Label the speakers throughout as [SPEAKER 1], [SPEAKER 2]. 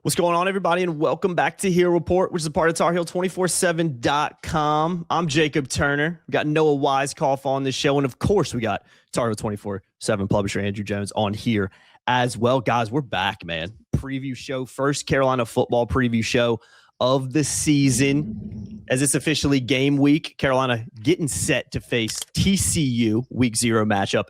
[SPEAKER 1] What's going on, everybody, and welcome back to Hero Report, which is a part of TarHeal247.com. I'm Jacob Turner. We got Noah Wisecoff on this show, and of course, we got Tar Heel 24/7 publisher Andrew Jones on here as well. Guys, we're back, man. Preview show, first Carolina football preview show of the season, as it's officially game week. Carolina getting set to face TCU, week 0 matchup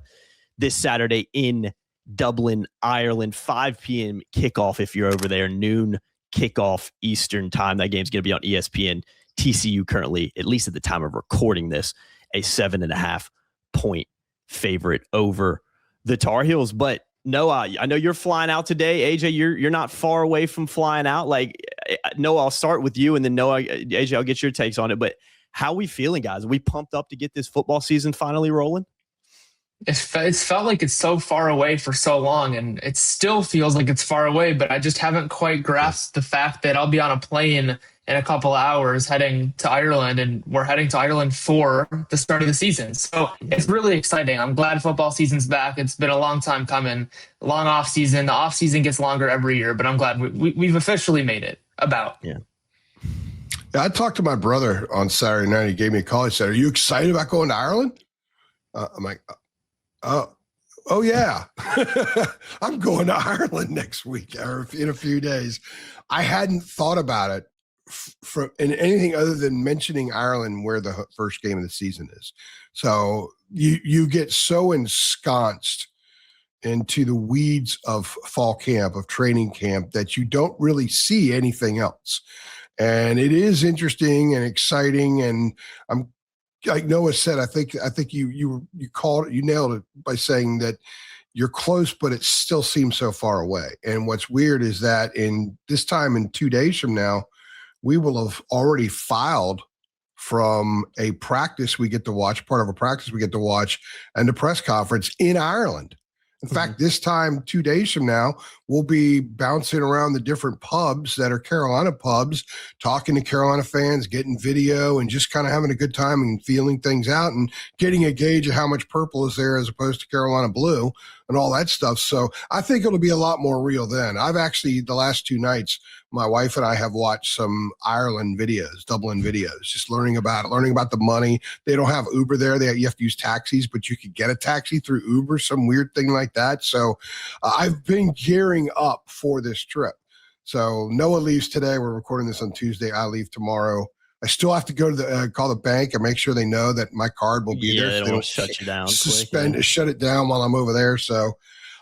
[SPEAKER 1] this Saturday in Dublin, Ireland, 5 p.m. kickoff if you're over there, noon kickoff Eastern time. That game's going to be on ESPN. TCU currently, at least at the time of recording this, a 7.5 point favorite over the Tar Heels. But Noah, I know you're flying out today. AJ, you're not far away from flying out. Like, Noah, I'll start with you, and then Noah, AJ, I'll get your takes on it. But how are we feeling, guys? Are we pumped up to get this football season finally rolling?
[SPEAKER 2] It's felt like it's so far away for so long, and it still feels like it's far away, but I just haven't quite grasped the fact that I'll be on a plane in a couple hours heading to Ireland, and we're heading to Ireland for the start of the season. So it's really exciting. I'm glad football season's back. It's been a long time coming, long off season. The off season gets longer every year, but I'm glad we've officially made it about.
[SPEAKER 3] Yeah, I talked to my brother on Saturday night. He gave me a call. He said, "Are you excited about going to Ireland?" I'm like, oh yeah, I'm going to Ireland next week or in a few days. I hadn't thought about it in anything other than mentioning Ireland, where the first game of the season is. So you get so ensconced into the weeds of fall camp, of training camp, that you don't really see anything else. And it is interesting and exciting. And I'm, like Noah said, I think you called it, you nailed it by saying that you're close, but it still seems so far away. And what's weird is that in 2 days from now, we will have already filed from a practice we get to watch, part of a practice we get to watch, and the press conference in Ireland. In fact, this time, 2 days from now, we'll be bouncing around the different pubs that are Carolina pubs, talking to Carolina fans, getting video, and just kind of having a good time and feeling things out and getting a gauge of how much purple is there as opposed to Carolina blue and all that stuff. So I think it'll be a lot more real then. I've actually, the last 2 nights, my wife and I have watched some Ireland videos, Dublin videos, just learning about it, learning about the money. They don't have Uber there. You have to use taxis, but you could get a taxi through Uber, some weird thing like that. So I've been gearing up for this trip. So Noah leaves today. We're recording this on Tuesday. I leave tomorrow. I still have to go to the call the bank and make sure they know that my card will be there.
[SPEAKER 1] They don't shut you down.
[SPEAKER 3] Shut it down while I'm over there. So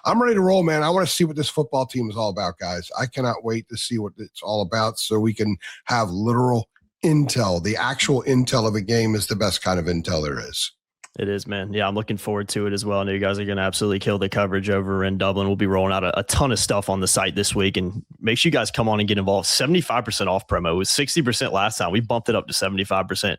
[SPEAKER 3] I'm ready to roll, man. I want to see what this football team is all about, guys. I cannot wait to see what it's all about so we can have literal intel. The actual intel of a game is the best kind of intel there is.
[SPEAKER 1] It is, man. Yeah, I'm looking forward to it as well. I know you guys are going to absolutely kill the coverage over in Dublin. We'll be rolling out a ton of stuff on the site this week, and make sure you guys come on and get involved. 75% off promo. It was 60% last time. We bumped it up to 75%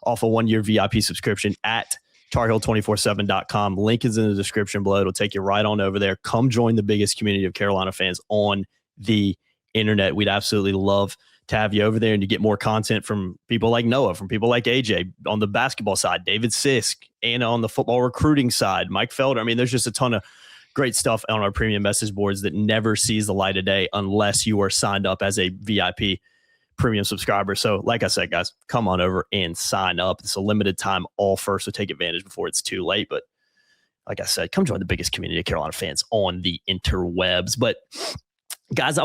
[SPEAKER 1] off a 1-year VIP subscription at TarHeal247.com. Link is in the description below. It'll take you right on over there. Come join the biggest community of Carolina fans on the internet. We'd absolutely love to have you over there and to get more content from people like Noah, from people like AJ on the basketball side, David Sisk, Anna on the football recruiting side, Mike Felder. I mean, there's just a ton of great stuff on our premium message boards that never sees the light of day unless you are signed up as a VIP premium subscriber. So like I said, guys, come on over and sign up. It's a limited time offer, so take advantage before it's too late. But like I said, come join the biggest community of Carolina fans on the interwebs. But guys,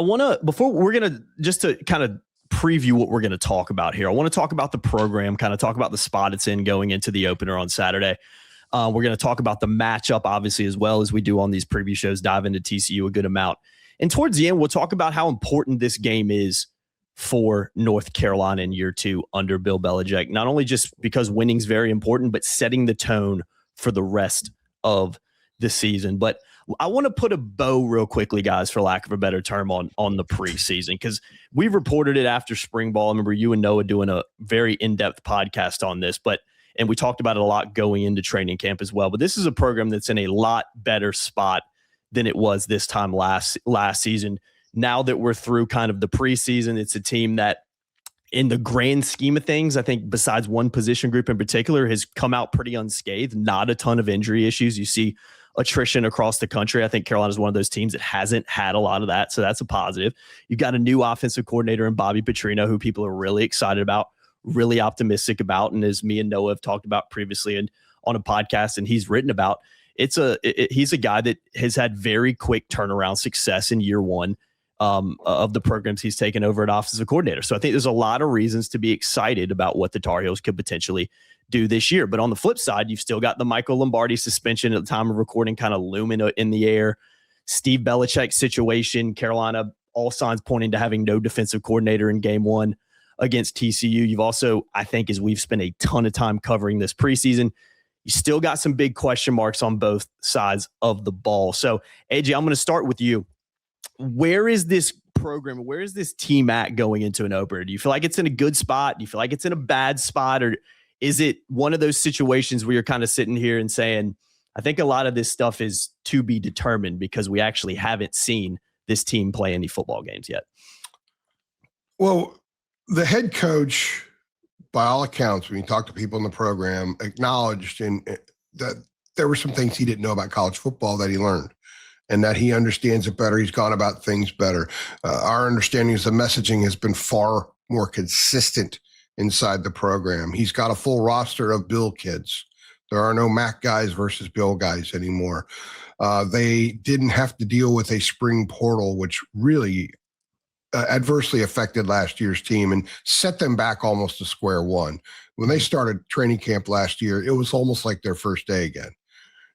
[SPEAKER 1] before we're going to, just to kind of preview what we're going to talk about here, I want to talk about the program, kind of talk about the spot it's in going into the opener on Saturday. We're going to talk about the matchup, obviously, as well as we do on these preview shows, dive into TCU a good amount. And towards the end, we'll talk about how important this game is for North Carolina in year 2 under Bill Belichick, not only just because winning's very important, but setting the tone for the rest of the season. But I want to put a bow real quickly, guys, for lack of a better term, on the preseason, because we reported it after spring ball. I remember you and Noah doing a very in-depth podcast on this, and we talked about it a lot going into training camp as well. But this is a program that's in a lot better spot than it was this time last season. Now that we're through kind of the preseason, it's a team that, in the grand scheme of things, I think besides one position group in particular, has come out pretty unscathed. Not a ton of injury issues. You see attrition across the country. I think Carolina is one of those teams that hasn't had a lot of that. So that's a positive. You've got a new offensive coordinator in Bobby Petrino, who people are really excited about, really optimistic about. And as me and Noah have talked about previously and on a podcast and he's written about, he's a guy that has had very quick turnaround success in year one of the programs he's taken over at offensive coordinator. So I think there's a lot of reasons to be excited about what the Tar Heels could potentially do this year. But on the flip side, you've still got the Michael Lombardi suspension at the time of recording kind of looming in the air. Steve Belichick's situation, Carolina, all signs pointing to having no defensive coordinator in game one against TCU. You've also, I think, as we've spent a ton of time covering this preseason, you still got some big question marks on both sides of the ball. So, AJ, I'm going to start with you. Where is this program, where is this team at going into an opener? Do you feel like it's in a good spot? Do you feel like it's in a bad spot? Or is it one of those situations where you're kind of sitting here and saying, I think a lot of this stuff is to be determined because we actually haven't seen this team play any football games yet?
[SPEAKER 3] Well, the head coach, by all accounts, when you talk to people in the program, acknowledged that there were some things he didn't know about college football that he learned and that he understands it better. He's gone about things better. Our understanding is the messaging has been far more consistent inside the program. He's got a full roster of Bill kids. There are no Mac guys versus Bill guys anymore. They didn't have to deal with a spring portal, which really adversely affected last year's team and set them back almost to square one. When they started training camp last year, it was almost like their first day again.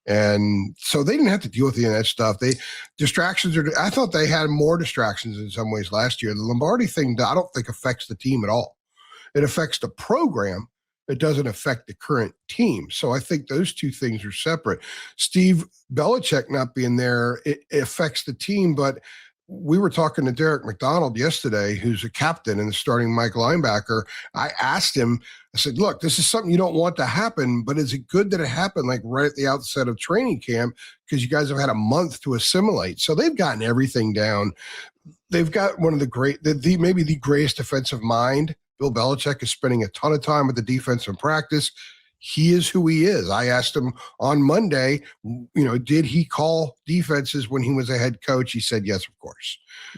[SPEAKER 3] And so they didn't have to deal with any of that stuff. I thought they had more distractions in some ways last year. The Lombardi thing, I don't think affects the team at all. It affects the program. It doesn't affect the current team. So I think those two things are separate. Steve Belichick not being there, it affects the team, but we were talking to Derek McDonald yesterday, who's a captain and the starting Mike linebacker. I asked him, I said, look, this is something you don't want to happen, but is it good that it happened like right at the outset of training camp? Because you guys have had a month to assimilate. So they've gotten everything down. They've got one of the maybe the greatest defensive mind. Bill Belichick is spending a ton of time with the defense in practice. He is who he is. I asked him on Monday, did he call defenses when he was a head coach? He said, yes, of course.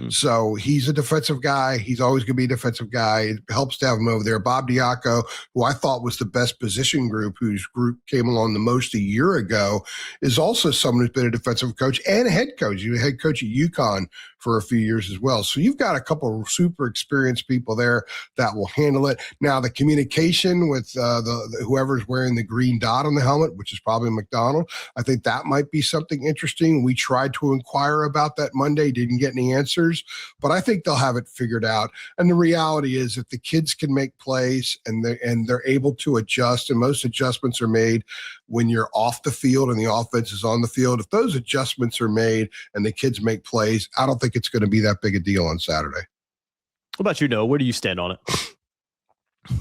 [SPEAKER 3] So he's a defensive guy. He's always going to be a defensive guy. It helps to have him over there. Bob Diaco, who I thought was the best position group, whose group came along the most a year ago, is also someone who's been a defensive coach and a head coach. He was a head coach at UConn for a few years as well. So you've got a couple of super experienced people there that will handle it. Now, the communication with whoever's wearing the green dot on the helmet, which is probably McDonald, I think that might be something interesting. We tried to inquire about that Monday, didn't get any answers, but I think they'll have it figured out. And the reality is if the kids can make plays and they're able to adjust, and most adjustments are made when you're off the field and the offense is on the field, if those adjustments are made and the kids make plays, I don't think it's going to be that big a deal on Saturday.
[SPEAKER 1] What about you, Noah? Where do you stand on it?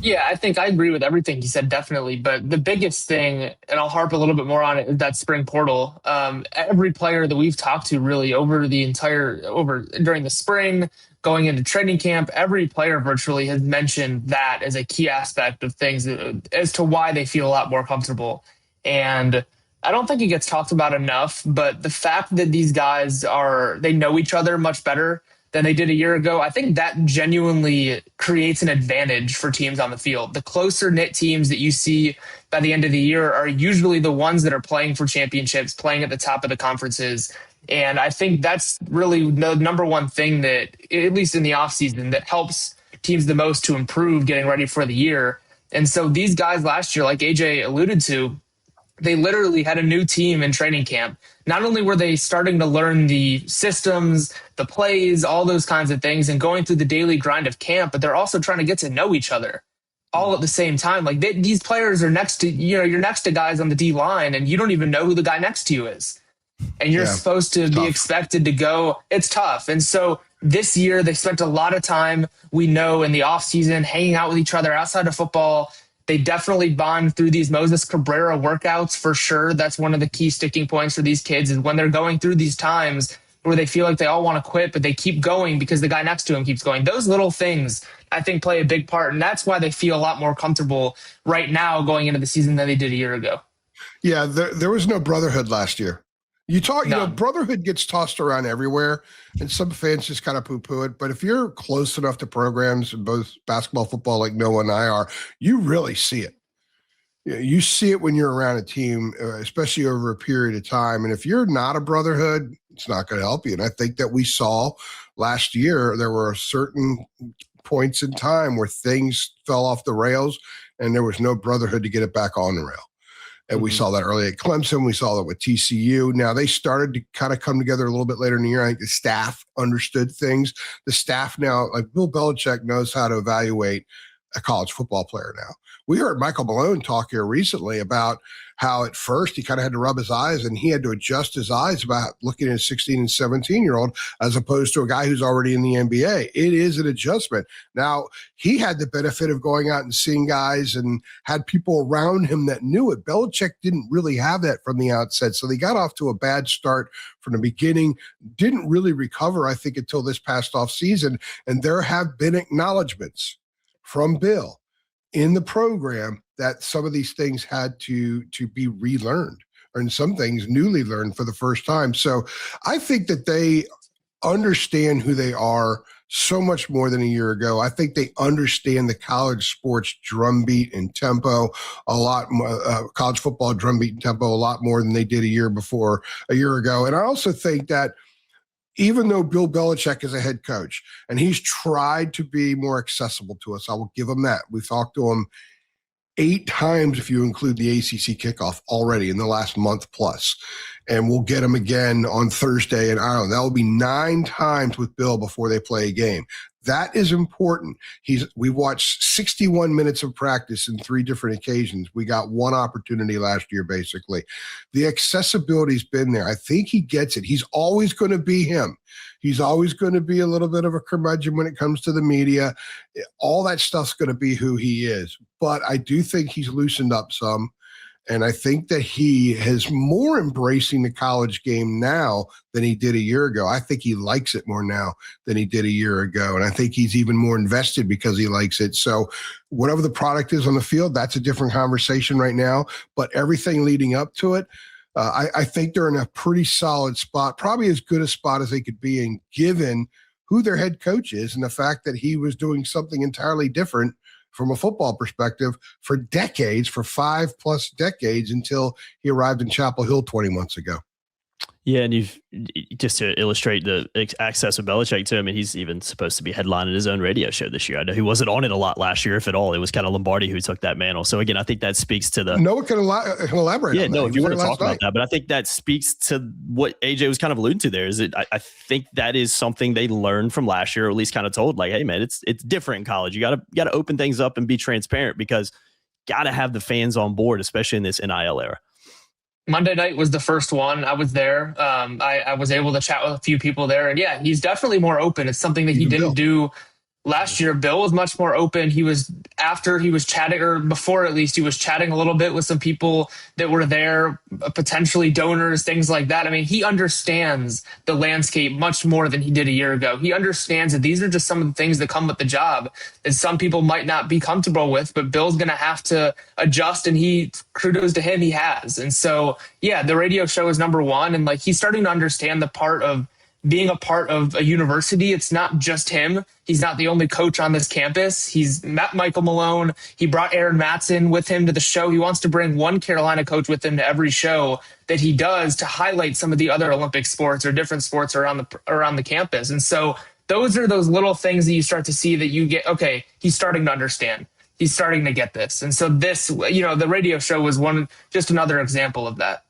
[SPEAKER 2] Yeah, I think I agree with everything he said, definitely. But the biggest thing, and I'll harp a little bit more on it, is that spring portal. Every player that we've talked to really during the spring, going into training camp, every player virtually has mentioned that as a key aspect of things as to why they feel a lot more comfortable. And I don't think it gets talked about enough, but the fact that these guys they know each other much better than they did a year ago, I think that genuinely creates an advantage for teams on the field. The closer knit teams that you see by the end of the year are usually the ones that are playing for championships, playing at the top of the conferences. And I think that's really the number one thing that, at least in the offseason, that helps teams the most to improve getting ready for the year. And so these guys last year, like AJ alluded to, they literally had a new team in training camp. Not only were they starting to learn the systems, the plays, all those kinds of things, and going through the daily grind of camp, but they're also trying to get to know each other all at the same time. Like these players are next to, you're next to guys on the D line and you don't even know who the guy next to you is. And you're supposed to be expected to go. It's tough. And so this year they spent a lot of time, we know, in the off season, hanging out with each other outside of football. They definitely bond through these Moses Cabrera workouts for sure. That's one of the key sticking points for these kids, is when they're going through these times where they feel like they all want to quit, but they keep going because the guy next to him keeps going. Those little things, I think, play a big part. And that's why they feel a lot more comfortable right now going into the season than they did a year ago.
[SPEAKER 3] Yeah, there was no brotherhood last year. brotherhood gets tossed around everywhere, and some fans just kind of poo-poo it. But if you're close enough to programs in both basketball, football, like Noah and I are, you really see it. You see it when you're around a team, especially over a period of time. And if you're not a brotherhood, it's not going to help you. And I think that we saw last year there were certain points in time where things fell off the rails, and there was no brotherhood to get it back on the rail. And we saw that early at Clemson. We saw that with TCU. Now they started to kind of come together a little bit later in the year. I think the staff understood things. The staff now, like Bill Belichick, knows how to evaluate a college football player now. We heard Michael Malone talk here recently about how at first he kind of had to rub his eyes and he had to adjust his eyes about looking at a 16 and 17-year-old as opposed to a guy who's already in the NBA. It is an adjustment. Now, he had the benefit of going out and seeing guys and had people around him that knew it. Belichick didn't really have that from the outset. So they got off to a bad start from the beginning, didn't really recover, I think, until this past off season. And there have been acknowledgments from Bill in the program that some of these things had to be relearned, or in some things newly learned for the first time. So I think that they understand who they are so much more than a year ago. I think they understand the college sports drumbeat and tempo a lot more, college football drumbeat and tempo a lot more than they did a year ago. And I also think that even though Bill Belichick is a head coach and he's tried to be more accessible to us, I will give him that. We've talked to him 8 times if you include the ACC kickoff already in the last month plus. And we'll get him again on Thursday in Ireland. That will be 9 times with Bill before they play a game. That is important. We watched 61 minutes of practice in 3 different occasions. We got 1 opportunity last year, basically. The accessibility's been there. I think he gets it. He's always going to be him. He's always going to be a little bit of a curmudgeon when it comes to the media. All that stuff's going to be who he is. But I do think he's loosened up some. And I think that he is more embracing the college game now than he did a year ago. I think he likes it more now than he did a year ago. And I think he's even more invested because he likes it. So whatever the product is on the field, that's a different conversation right now. But everything leading up to it, I think they're in a pretty solid spot, probably as good a spot as they could be in, given who their head coach is and the fact that he was doing something entirely different from a football perspective for decades, for 5+ decades, until he arrived in Chapel Hill 20 months ago.
[SPEAKER 1] Yeah, and you've just to illustrate the access of Belichick too. I mean, he's even supposed to be headlining his own radio show this year. I know he wasn't on it a lot last year, if at all. It was kind of Lombardi who took that mantle. So again, I think that speaks to the.
[SPEAKER 3] Noah can elaborate.
[SPEAKER 1] Yeah,
[SPEAKER 3] on
[SPEAKER 1] no,
[SPEAKER 3] that.
[SPEAKER 1] if you want to talk about that, but I think that speaks to what AJ was kind of alluding to there. Is it? I think that is something they learned from last year, or at least kind of told, like, hey man, it's different in college. You gotta open things up and be transparent because gotta have the fans on board, especially in this NIL era.
[SPEAKER 2] Monday night was the first one. I was there. I was able to chat with a few people there. And yeah, he's definitely more open. It's something that he didn't do last year. Bill was much more open. He was chatting, or before at least, he was chatting a little bit with some people that were there, potentially donors, things like that. I mean, he understands the landscape much more than he did a year ago. He understands that these are just some of the things that come with the job that some people might not be comfortable with, but Bill's going to have to adjust, and kudos to him, he has. And so, yeah, the radio show is number one. And like, he's starting to understand the part of being a part of a university. It's not just him. He's not the only coach on this campus. He's met Michael Malone. He brought Aaron Matson with him to the show. He wants to bring one Carolina coach with him to every show that he does to highlight some of the other Olympic sports or different sports around the campus. And so those are those little things that you start to see that you get, okay, he's starting to understand. He's starting to get this. And so this, the radio show was just another example of that.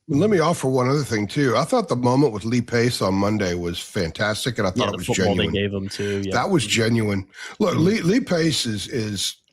[SPEAKER 3] Let me offer one other thing too. I thought the moment with Lee Pace on Monday was fantastic, and I thought it was genuine.
[SPEAKER 1] They gave him too. Yeah.
[SPEAKER 3] That was genuine. Look, Lee Pace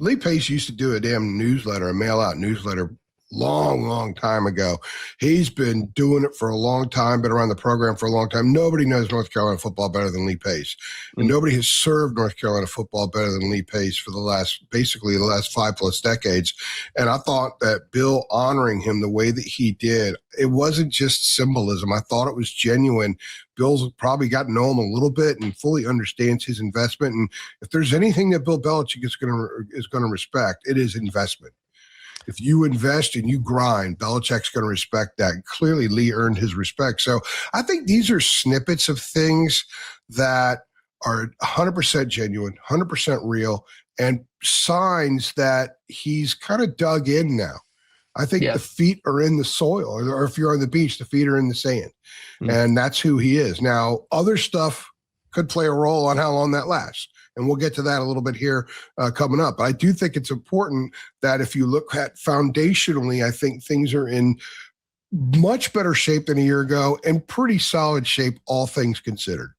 [SPEAKER 3] Lee Pace used to do a damn newsletter, a mail-out newsletter, long time ago. He's been doing it for a long time, been around the program for a long time. Nobody knows North Carolina football better than Lee Pace. And nobody has served North Carolina football better than Lee Pace for the last 5+ decades. And I thought that Bill honoring him the way that he did, it wasn't just symbolism. I thought it was genuine. Bill's probably gotten to know him a little bit and fully understands his investment. And if there's anything that Bill Belichick is going to respect, it is investment. If you invest and you grind, Belichick's going to respect that. Clearly, Lee earned his respect. So I think these are snippets of things that are 100% genuine, 100% real, and signs that he's kind of dug in now. I think the feet are in the soil, or if you're on the beach, the feet are in the sand. And that's who he is. Now, other stuff could play a role on how long that lasts. And we'll get to that a little bit here coming up. But I do think it's important that if you look at foundationally, I think things are in much better shape than a year ago and pretty solid shape, all things considered.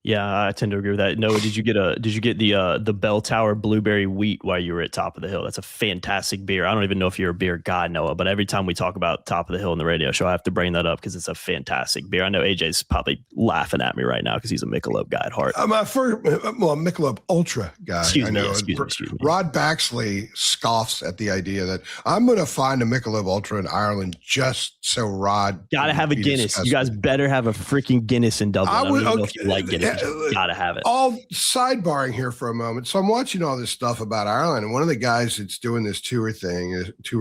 [SPEAKER 1] Yeah, I tend to agree with that. Noah, did you get the Bell Tower Blueberry Wheat while you were at Top of the Hill? That's a fantastic beer. I don't even know if you're a beer guy, Noah, but every time we talk about Top of the Hill in the radio show, I have to bring that up because it's a fantastic beer. I know AJ's probably laughing at me right now because he's a Michelob guy at heart.
[SPEAKER 3] I'm a Michelob Ultra guy.
[SPEAKER 1] Excuse me.
[SPEAKER 3] Rod Baxley scoffs at the idea that I'm going to find a Michelob Ultra in Ireland just so Rod.
[SPEAKER 1] Got to have a Guinness. Disgusting. You guys better have a freaking Guinness in Dublin. I don't even know if you like Guinness. Gotta have it.
[SPEAKER 3] All sidebarring here for a moment. So I'm watching all this stuff about Ireland, and one of the guys that's doing this tour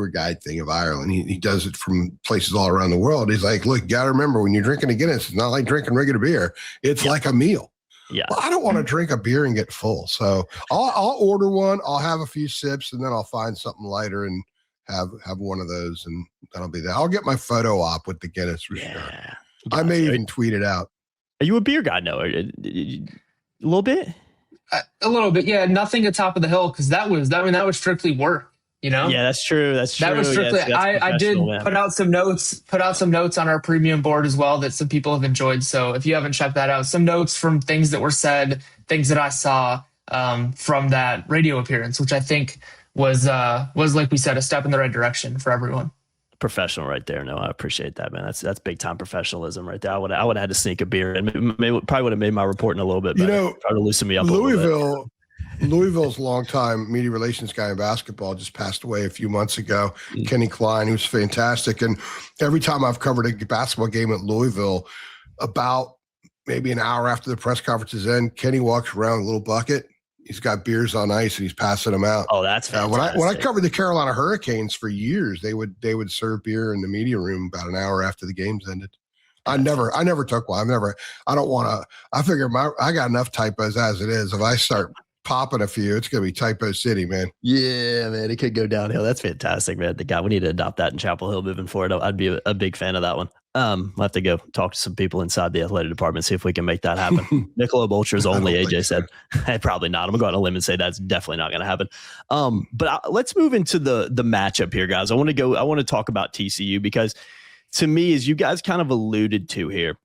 [SPEAKER 3] guide thing of Ireland, he does it from places all around the world. He's like, look, you gotta remember when you're drinking a Guinness, it's not like drinking regular beer. It's like a meal.
[SPEAKER 1] Yeah.
[SPEAKER 3] Well, I don't want to drink a beer and get full. So I'll order one, I'll have a few sips, and then I'll find something lighter and have one of those, and that'll be that. I'll get my photo op with the Guinness for sure. I may even tweet it out.
[SPEAKER 1] Are you a beer guy, Noah? A little bit?
[SPEAKER 2] A little bit, yeah. Nothing at Top of the Hill because that was strictly work, you know?
[SPEAKER 1] Yeah, that's true. That
[SPEAKER 2] was strictly.
[SPEAKER 1] Yes,
[SPEAKER 2] I did put out some notes on our premium board as well that some people have enjoyed. So if you haven't checked that out, some notes from things that were said, things that I saw from that radio appearance, which I think was like we said, a step in the right direction for everyone.
[SPEAKER 1] Professional right there. No, I appreciate that, man. That's big time professionalism right there. I would have had to sneak a beer and probably would have made my reporting a little bit better. Try to loosen me up.
[SPEAKER 3] Louisville's longtime media relations guy in basketball just passed away a few months ago. Kenny Klein, who's fantastic. And every time I've covered a basketball game at Louisville, about maybe an hour after the press conferences end, Kenny walks around with a little bucket. He's got beers on ice and he's passing them out.
[SPEAKER 1] Oh, that's fantastic.
[SPEAKER 3] When I covered the Carolina Hurricanes for years, they would serve beer in the media room about an hour after the games ended. I never took one. I figure I got enough typos as it is. If I start popping a few, it's going to be typo city, man.
[SPEAKER 1] Yeah, man. It could go downhill. That's fantastic, man. We need to adopt that in Chapel Hill moving forward. I'd be a big fan of that one. I'll have to go talk to some people inside the athletic department, see if we can make that happen. Michelob Ultras only, AJ said. Probably not. I'm going to go on a limb and say that's definitely not going to happen. But let's move into the matchup here, guys. I want to talk about TCU because to me, as you guys kind of alluded to here,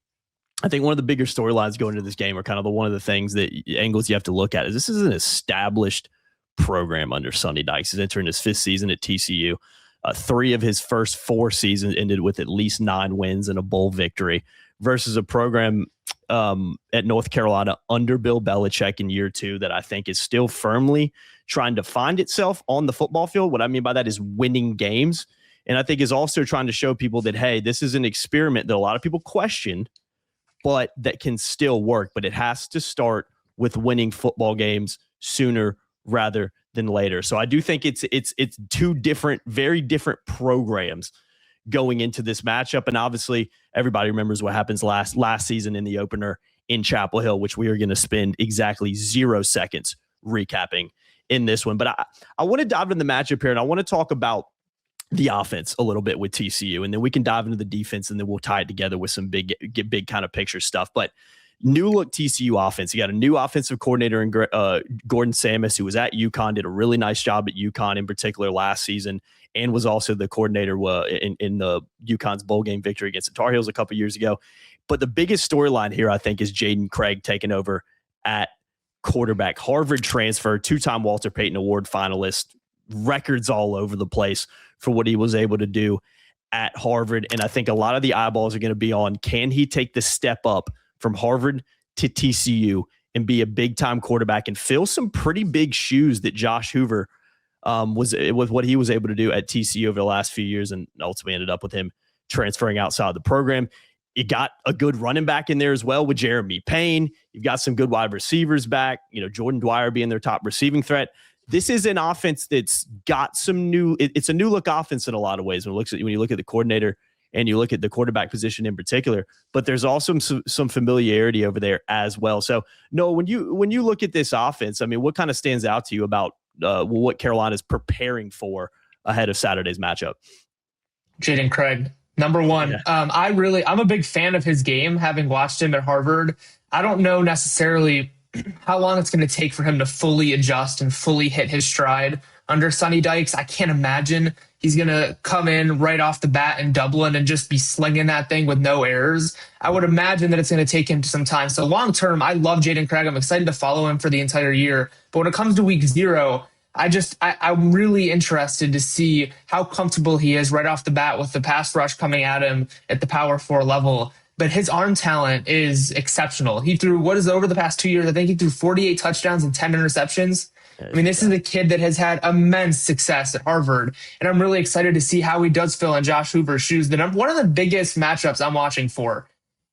[SPEAKER 1] I think one of the bigger storylines going into this game are kind of one of the things that angles you have to look at is this is an established program under Sonny Dykes. He's entering his 5th season at TCU. 3 of his first 4 seasons ended with at least 9 wins and a bowl victory versus a program at North Carolina under Bill Belichick in year 2 that I think is still firmly trying to find itself on the football field. What I mean by that is winning games. And I think is also trying to show people that, hey, this is an experiment that a lot of people questioned, but that can still work. But it has to start with winning football games sooner rather than later. So I do think it's 2 different, very different programs going into this matchup. And obviously everybody remembers what happens last season in the opener in Chapel Hill, which we are going to spend exactly 0 seconds recapping in this one. But I want to dive into the matchup here, and I want to talk about the offense a little bit with TCU, and then we can dive into the defense, and then we'll tie it together with some big kind of picture stuff. But new look TCU offense. You got a new offensive coordinator in Gordon Samus, who was at UConn, did a really nice job at UConn in particular last season, and was also the coordinator in the UConn's bowl game victory against the Tar Heels a couple years ago. But the biggest storyline here, I think, is Jaden Craig taking over at quarterback. Harvard transfer, 2-time Walter Payton Award finalist, records all over the place for what he was able to do at Harvard. And I think a lot of the eyeballs are going to be on, can he take the step up from Harvard to TCU and be a big-time quarterback and fill some pretty big shoes that Josh Hoover was what he was able to do at TCU over the last few years, and ultimately ended up with him transferring outside the program. You got a good running back in there as well with Jeremy Payne. You've got some good wide receivers back, Jordan Dwyer being their top receiving threat. this is an offense that's got some new. It's a new look offense in a lot of ways when you look at the coordinator and you look at the quarterback position in particular. But there's also some familiarity over there as well. So no, when you look at this offense, I mean, what kind of stands out to you about what Carolina is preparing for ahead of Saturday's matchup?
[SPEAKER 2] Jaden Craig, number one.
[SPEAKER 1] Yeah.
[SPEAKER 2] I'm a big fan of his game, having watched him at Harvard. I don't know necessarily how long it's going to take for him to fully adjust and fully hit his stride under Sonny Dykes. I can't imagine he's going to come in right off the bat in Dublin and just be slinging that thing with no errors. I would imagine that it's going to take him some time. So long term, I love Jaden Craig. I'm excited to follow him for the entire year. But when it comes to week 0, I'm really interested to see how comfortable he is right off the bat with the pass rush coming at him at the Power 4 level. But his arm talent is exceptional. He threw, over the past 2 years? I think he threw 48 touchdowns and 10 interceptions. I mean, this is a kid that has had immense success at Harvard, and I'm really excited to see how he does fill in Josh Hoover's shoes. One of the biggest matchups I'm watching for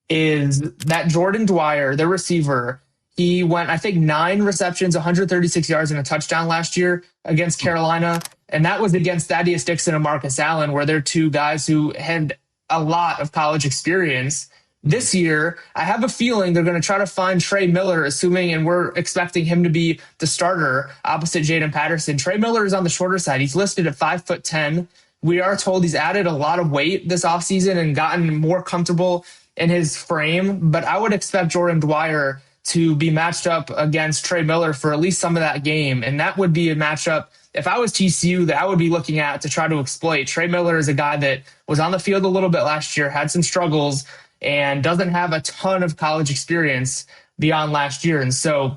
[SPEAKER 2] is that Jordan Dwyer, the receiver. He went, I think, 9 receptions, 136 yards, and a touchdown last year against Carolina, and that was against Thaddeus Dixon and Marcus Allen, where they're two guys who had a lot of college experience. This year, I have a feeling they're going to try to find Trey Miller, and we're expecting him to be the starter opposite Jaden Patterson. Trey Miller is on the shorter side. He's listed at 5'10". We are told he's added a lot of weight this offseason and gotten more comfortable in his frame. But I would expect Jordan Dwyer to be matched up against Trey Miller for at least some of that game. And that would be a matchup, if I was TCU, that I would be looking at to try to exploit. Trey Miller is a guy that was on the field a little bit last year, had some struggles, and doesn't have a ton of college experience beyond last year. And so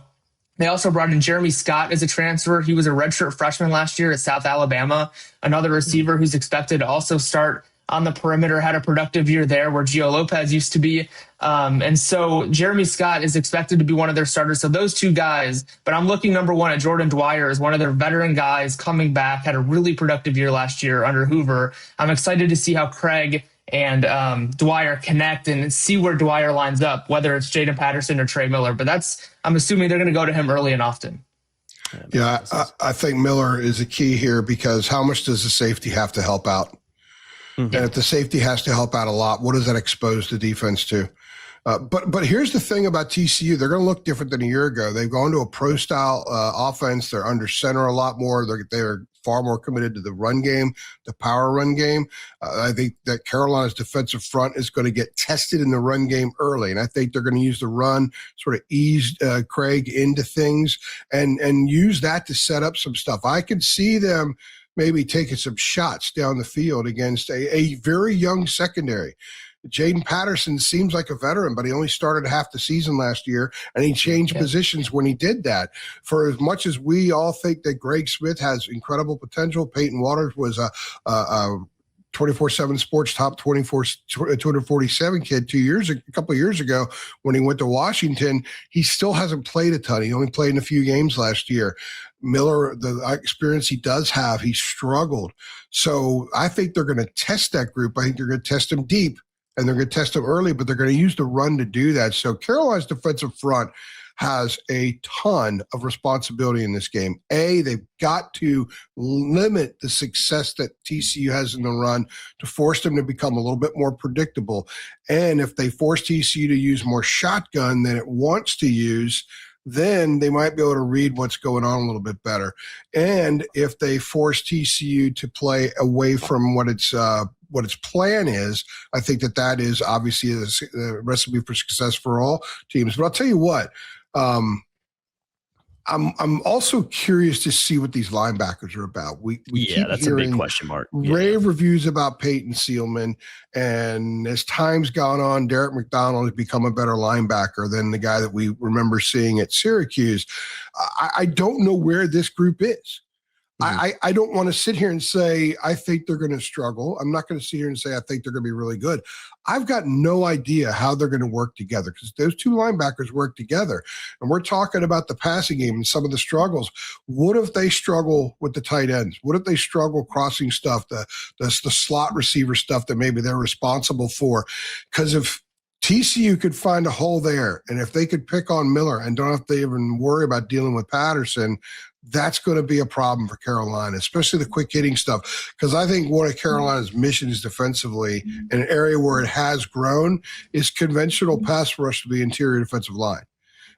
[SPEAKER 2] they also brought in Jeremy Scott as a transfer. He was a redshirt freshman last year at South Alabama, another receiver who's expected to also start on the perimeter, had a productive year there where Gio Lopez used to be. And so Jeremy Scott is expected to be one of their starters. So those two guys, but I'm looking number one at Jordan Dwyer as one of their veteran guys coming back, had a really productive year last year under Hoover. I'm excited to see how Craig and Dwyer connect and see where Dwyer lines up, whether it's Jaden Patterson or Trey Miller. But I'm assuming they're going to go to him early and often.
[SPEAKER 3] Yeah, I think Miller is a key here because how much does the safety have to help out? Mm-hmm. And if the safety has to help out a lot, what does that expose the defense to? But here's the thing about TCU. They're going to look different than a year ago. They've gone to a pro-style offense. They're under center a lot more. They're far more committed to the run game, the power run game. I think that Carolina's defensive front is going to get tested in the run game early, and I think they're going to use the run, sort of ease Craig into things, and use that to set up some stuff. I could see them maybe taking some shots down the field against a very young secondary. Jaden Patterson seems like a veteran, but he only started half the season last year, and he changed positions when he did that. For as much as we all think that Greg Smith has incredible potential, Peyton Waters was a 24/7 Sports top 247 kid a couple of years ago when he went to Washington. He still hasn't played a ton. He only played in a few games last year. Miller, the experience he does have, he struggled. So I think they're going to test that group. I think they're going to test him deep. And they're going to test them early, but they're going to use the run to do that. So Carolina's defensive front has a ton of responsibility in this game. They've got to limit the success that TCU has in the run to force them to become a little bit more predictable. And if they force TCU to use more shotgun than it wants to use, then they might be able to read what's going on a little bit better. And if they force TCU to play away from what its plan is, I think that is obviously a recipe for success for all teams. But I'll tell you what, I'm also curious to see what these linebackers are about. We keep
[SPEAKER 1] that's a big question mark.
[SPEAKER 3] Rave reviews about Peyton Sealman, and as time's gone on, Derek McDonald has become a better linebacker than the guy that we remember seeing at Syracuse. I don't know where this group is. I don't want to sit here and say I think they're going to struggle. I'm not going to sit here and say I think they're going to be really good. I've got no idea how they're going to work together because those two linebackers work together. And we're talking about the passing game and some of the struggles. What if they struggle with the tight ends? What if they struggle crossing stuff, the slot receiver stuff that maybe they're responsible for? Because if TCU could find a hole there, and if they could pick on Miller and don't have to even worry about dealing with Patterson, that's going to be a problem for Carolina, especially the quick hitting stuff. Because I think one of Carolina's missions defensively, in an area where it has grown, is conventional pass rush to the interior defensive line.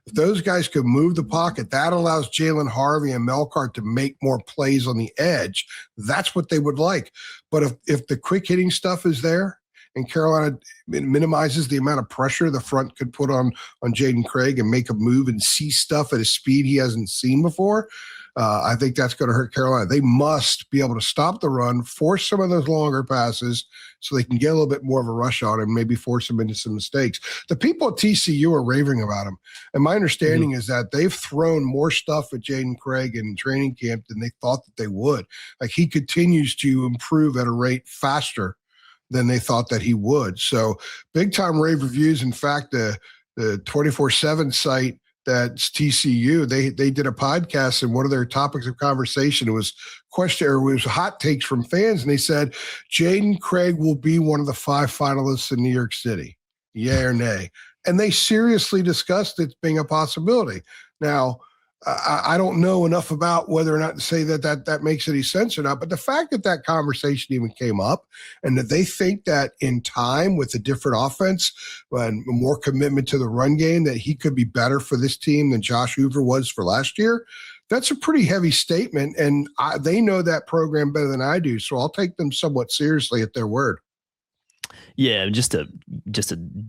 [SPEAKER 3] If those guys could move the pocket, that allows Jalen Harvey and Melcart to make more plays on the edge. That's what they would like. But if the quick hitting stuff is there and Carolina minimizes the amount of pressure the front could put on Jaden Craig and make a move and see stuff at a speed he hasn't seen before, I think that's going to hurt Carolina. They must be able to stop the run, force some of those longer passes so they can get a little bit more of a rush on him, maybe force him into some mistakes. The people at TCU are raving about him. And my understanding is that they've thrown more stuff at Jaden Craig in training camp than they thought that they would. Like, he continues to improve at a rate faster than they thought that he would. So big time rave reviews. In fact, the 24/7 site, that's TCU, they did a podcast, and one of their topics of conversation was hot takes from fans. And they said, Jaden Craig will be one of the 5 finalists in New York City. Yay or nay? And they seriously discussed it being a possibility. Now, I don't know enough about whether or not to say that makes any sense or not, but the fact that conversation even came up and that they think that in time with a different offense and more commitment to the run game, that he could be better for this team than Josh Hoover was for last year, that's a pretty heavy statement. And they know that program better than I do, so I'll take them somewhat seriously at their word.
[SPEAKER 1] Yeah, just to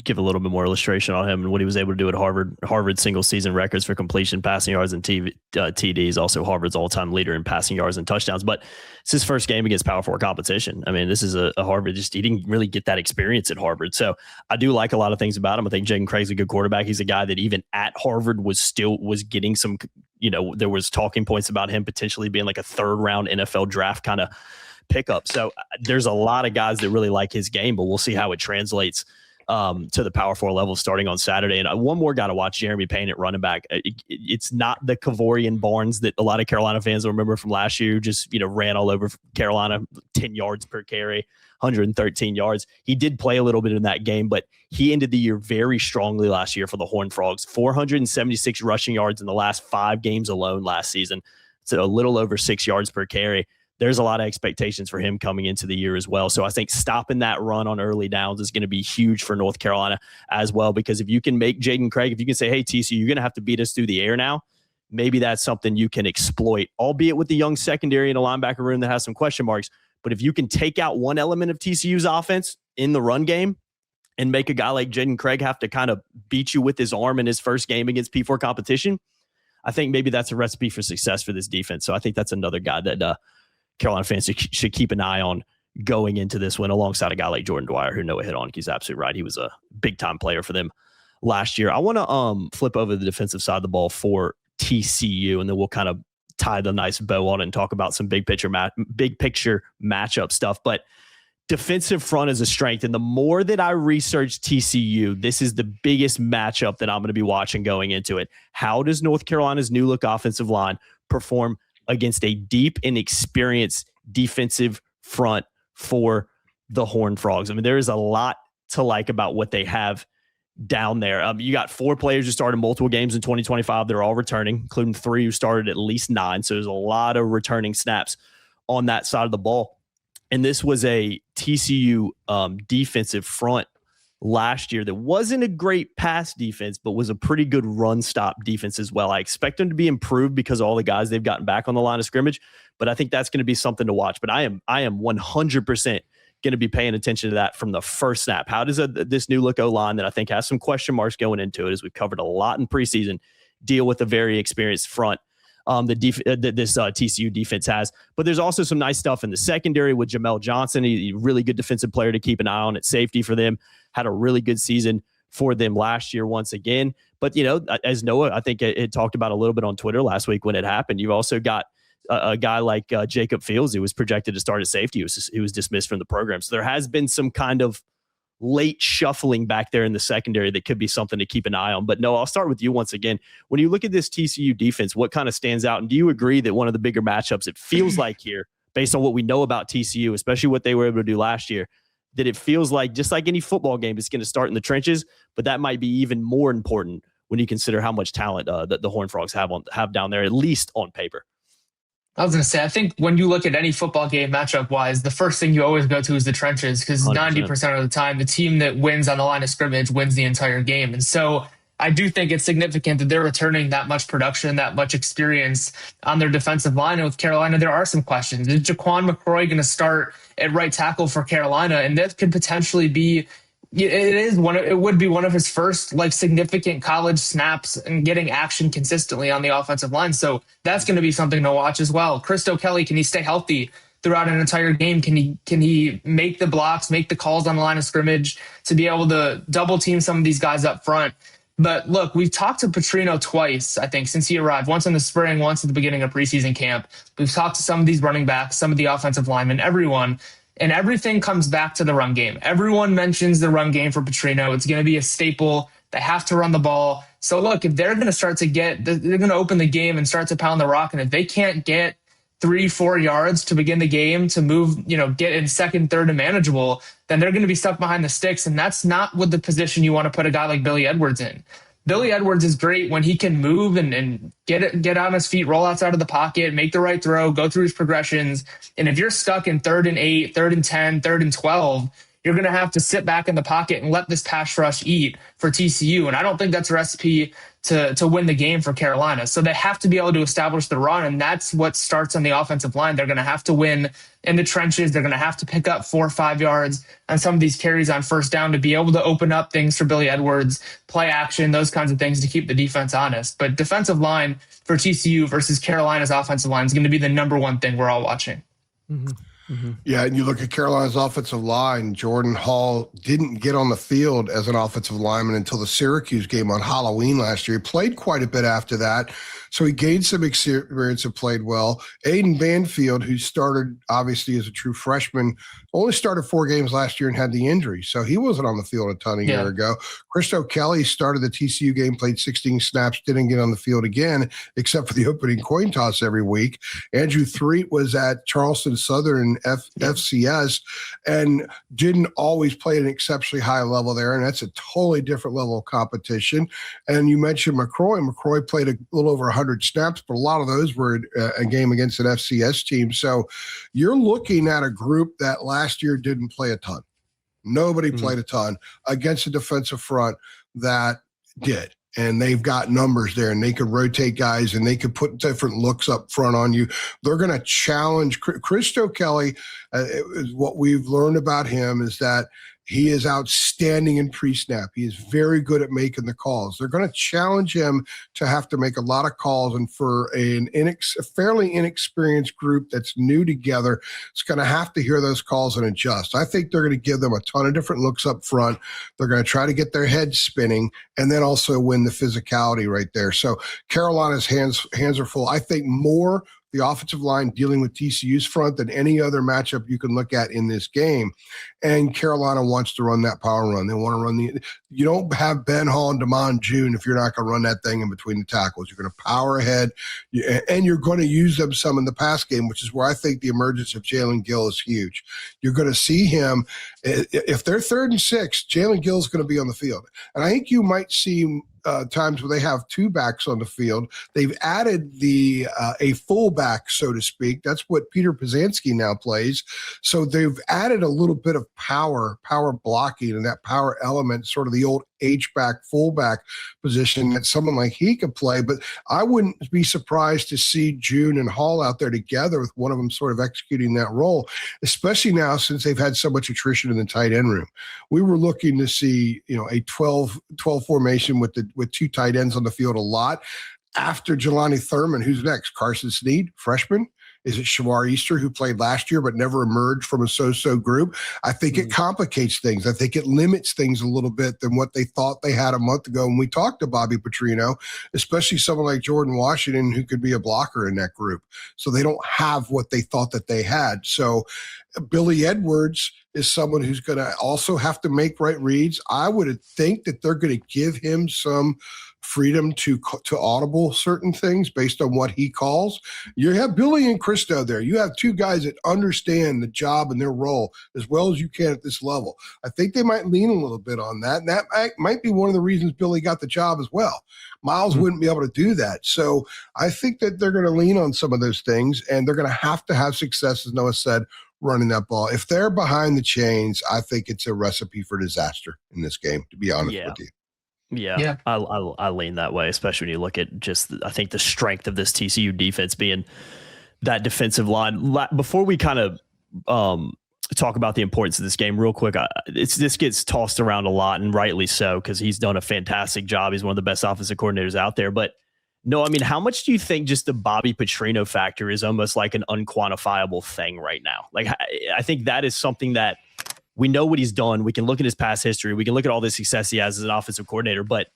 [SPEAKER 1] give a little bit more illustration on him and what he was able to do at Harvard. Harvard single season records for completion, passing yards, and TDs. Also Harvard's all-time leader in passing yards and touchdowns. But it's his first game against Power 4 competition. I mean, this is a Harvard. He didn't really get that experience at Harvard. So I do like a lot of things about him. I think Jaden Craig's a good quarterback. He's a guy that even at Harvard was getting some, there was talking points about him potentially being like a 3rd round NFL draft kind of pickup. So there's a lot of guys that really like his game, but we'll see how it translates to the Power 4 level starting on Saturday. And one more guy to watch, Jeremy Payne at running back. It's not the Kavorian Barnes that a lot of Carolina fans will remember from last year, who just ran all over Carolina, 10 yards per carry, 113 yards. He did play a little bit in that game, but he ended the year very strongly last year for the Horned Frogs. 476 rushing yards in the last 5 games alone last season. So a little over 6 yards per carry. There's a lot of expectations for him coming into the year as well. So I think stopping that run on early downs is going to be huge for North Carolina as well, because if you can make Jaden Craig, if you can say, hey, TCU, you're going to have to beat us through the air now, maybe that's something you can exploit, albeit with the young secondary and a linebacker room that has some question marks. But if you can take out one element of TCU's offense in the run game and make a guy like Jaden Craig have to kind of beat you with his arm in his first game against P4 competition, I think maybe that's a recipe for success for this defense. So I think that's another guy that Carolina fans should keep an eye on going into this one, alongside a guy like Jordan Dwyer, who Noah hit on. He's absolutely right. He was a big-time player for them last year. I want to flip over the defensive side of the ball for TCU, and then we'll kind of tie the nice bow on it and talk about some big picture matchup stuff. But defensive front is a strength, and the more that I research TCU, this is the biggest matchup that I'm going to be watching going into it. How does North Carolina's new look offensive line perform against a deep and experienced defensive front for the Horned Frogs? I mean, there is a lot to like about what they have down there. You got 4 players who started multiple games in 2025. They're all returning, including 3 who started at least 9. So there's a lot of returning snaps on that side of the ball. And this was a TCU defensive front last year that wasn't a great pass defense, but was a pretty good run stop defense as well. I expect them to be improved because of all the guys they've gotten back on the line of scrimmage, but I think that's going to be something to watch. But I am 100% going to be paying attention to that from the first snap. How does this new look O-line that I think has some question marks going into it, as we've covered a lot in preseason, deal with a very experienced front this TCU defense has? But there's also some nice stuff in the secondary with Jamel Johnson. He's a really good defensive player to keep an eye on at safety for them. Had a really good season for them last year once again. But, as Noah, I think it talked about a little bit on Twitter last week when it happened, you've also got a guy like Jacob Fields, who was projected to start at safety. He was dismissed from the program. So there has been some kind of late shuffling back there in the secondary that could be something to keep an eye on. But no, I'll start with you once again. When you look at this TCU defense, what kind of stands out? And do you agree that one of the bigger matchups, it feels like here, based on what we know about TCU, especially what they were able to do last year, that it feels like, just like any football game, it's going to start in the trenches, but that might be even more important when you consider how much talent that the Horned Frogs have down there, at least on paper?
[SPEAKER 2] I was going to say, I think when you look at any football game matchup wise, the first thing you always go to is the trenches because
[SPEAKER 1] 100%.
[SPEAKER 2] 90% of the time, the team that wins on the line of scrimmage wins the entire game. And so I do think it's significant that they're returning that much production, that much experience on their defensive line. And with Carolina, there are some questions. Is Jaquan McCroy going to start at right tackle for Carolina? And that could potentially be it would be one of his first like significant college snaps and getting action consistently on the offensive line. So that's going to be something to watch as well. Christo Kelly, can he stay healthy throughout an entire game? Can he make the blocks, make the calls on the line of scrimmage to be able to double team some of these guys up front? But look, we've talked to Petrino twice, I think, since he arrived, once in the spring, once at the beginning of preseason camp. We've talked to some of these running backs, some of the offensive linemen, everyone. And everything comes back to the run game. Everyone mentions the run game for Petrino. It's going to be a staple. They have to run the ball. So look, if they're going to start to they're going to open the game and start to pound the rock. And if they can't get 3-4 yards to begin the game to move, get in second, third and manageable, then they're going to be stuck behind the sticks. And that's not what the position you want to put a guy like Billy Edwards in. Billy Edwards is great when he can move and get on his feet, roll outside of the pocket, make the right throw, go through his progressions. And if you're stuck in 3rd and 8, 3rd and 10, 3rd and 12, you're going to have to sit back in the pocket and let this pass rush eat for TCU. And I don't think that's a recipe to win the game for Carolina. So they have to be able to establish the run, and that's what starts on the offensive line. They're going to have to win in the trenches. They're going to have to pick up 4 or 5 yards on some of these carries on first down to be able to open up things for Billy Edwards, play action, those kinds of things to keep the defense honest. But defensive line for TCU versus Carolina's offensive line is going to be the number one thing we're all watching.
[SPEAKER 1] Mm-hmm. Mm-hmm.
[SPEAKER 3] Yeah, and you look at Carolina's offensive line, Jordan Hall didn't get on the field as an offensive lineman until the Syracuse game on Halloween last year. He played quite a bit after that, so he gained some experience and played well. Aiden Banfield, who started obviously as a true freshman, only started 4 games last year and had the injury, so he wasn't on the field a ton a year ago. Christo Kelly started the TCU game, played 16 snaps, didn't get on the field again, except for the opening coin toss every week. Andrew Threet was at Charleston Southern FCS and didn't always play at an exceptionally high level there, and that's a totally different level of competition. And you mentioned McCroy. McCroy played a little over 100 snaps, but a lot of those were a game against an FCS team. So you're looking at a group that last year didn't play a ton. Nobody played a ton against a defensive front that did. And they've got numbers there, and they could rotate guys, and they could put different looks up front on you. They're going to challenge Christo Kelly. What we've learned about him is that he is outstanding in pre-snap. He is very good at making the calls. They're going to challenge him to have to make a lot of calls, and for a fairly inexperienced group that's new together, it's going to have to hear those calls and adjust. I think they're going to give them a ton of different looks up front. They're going to try to get their heads spinning and then also win the physicality right there. So Carolina's hands are full. I think more the offensive line dealing with TCU's front than any other matchup you can look at in this game. And Carolina wants to run that power run. They want to run you don't have Ben Hall and Damon June if you're not going to run that thing in between the tackles. You're going to power ahead, and you're going to use them some in the pass game, which is where I think the emergence of Jalen Gill is huge. You're going to see him, if they're 3rd and 6, Jalen Gill is going to be on the field. And I think you might see times where they have 2 backs on the field. They've added a fullback, so to speak. That's what Peter Pazanski now plays. So they've added a little bit of power blocking, and that power element, sort of the old H-back, fullback position that someone like he could play. But I wouldn't be surprised to see June and Hall out there together with one of them sort of executing that role, especially now since they've had so much attrition in the tight end room. We were looking to see, a 12 formation with 2 tight ends on the field a lot. After Jelani Thurman, who's next? Carson Snead, freshman? Is it Shamar Easter, who played last year but never emerged from a so-so group? I think it complicates things. I think it limits things a little bit than what they thought they had a month ago when we talked to Bobby Petrino, especially someone like Jordan Washington, who could be a blocker in that group. So they don't have what they thought that they had. So Billy Edwards is someone who's going to also have to make right reads. I would think that they're going to give him some freedom to audible certain things based on what he calls. You have Billy and Christo there. You have two guys that understand the job and their role as well as you can at this level. I think they might lean a little bit on that, and that might be one of the reasons Billy got the job as well. Miles wouldn't be able to do that. So I think that they're going to lean on some of those things, and they're going to have success, as Noah said, running that ball. If they're behind the chains, I think it's a recipe for disaster in this game, to be honest with you.
[SPEAKER 1] Yeah. I lean that way, especially when you look at just, I think, the strength of this TCU defense being that defensive line. Before we kind of talk about the importance of this game real quick, this gets tossed around a lot, and rightly so, because he's done a fantastic job. He's one of the best offensive coordinators out there. But no, I mean, how much do you think just the Bobby Petrino factor is almost like an unquantifiable thing right now? Like, I think that is something that we know what he's done. We can look at his past history. We can look at all the success he has as an offensive coordinator, but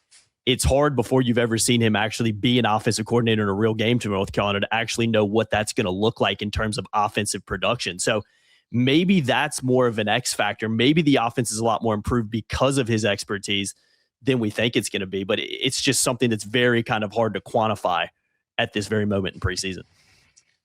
[SPEAKER 1] it's hard before you've ever seen him actually be an offensive coordinator in a real game to North Carolina to actually know what that's going to look like in terms of offensive production. So maybe that's more of an X factor. Maybe the offense is a lot more improved because of his expertise than we think it's going to be, but it's just something that's very kind of hard to quantify at this very moment in preseason.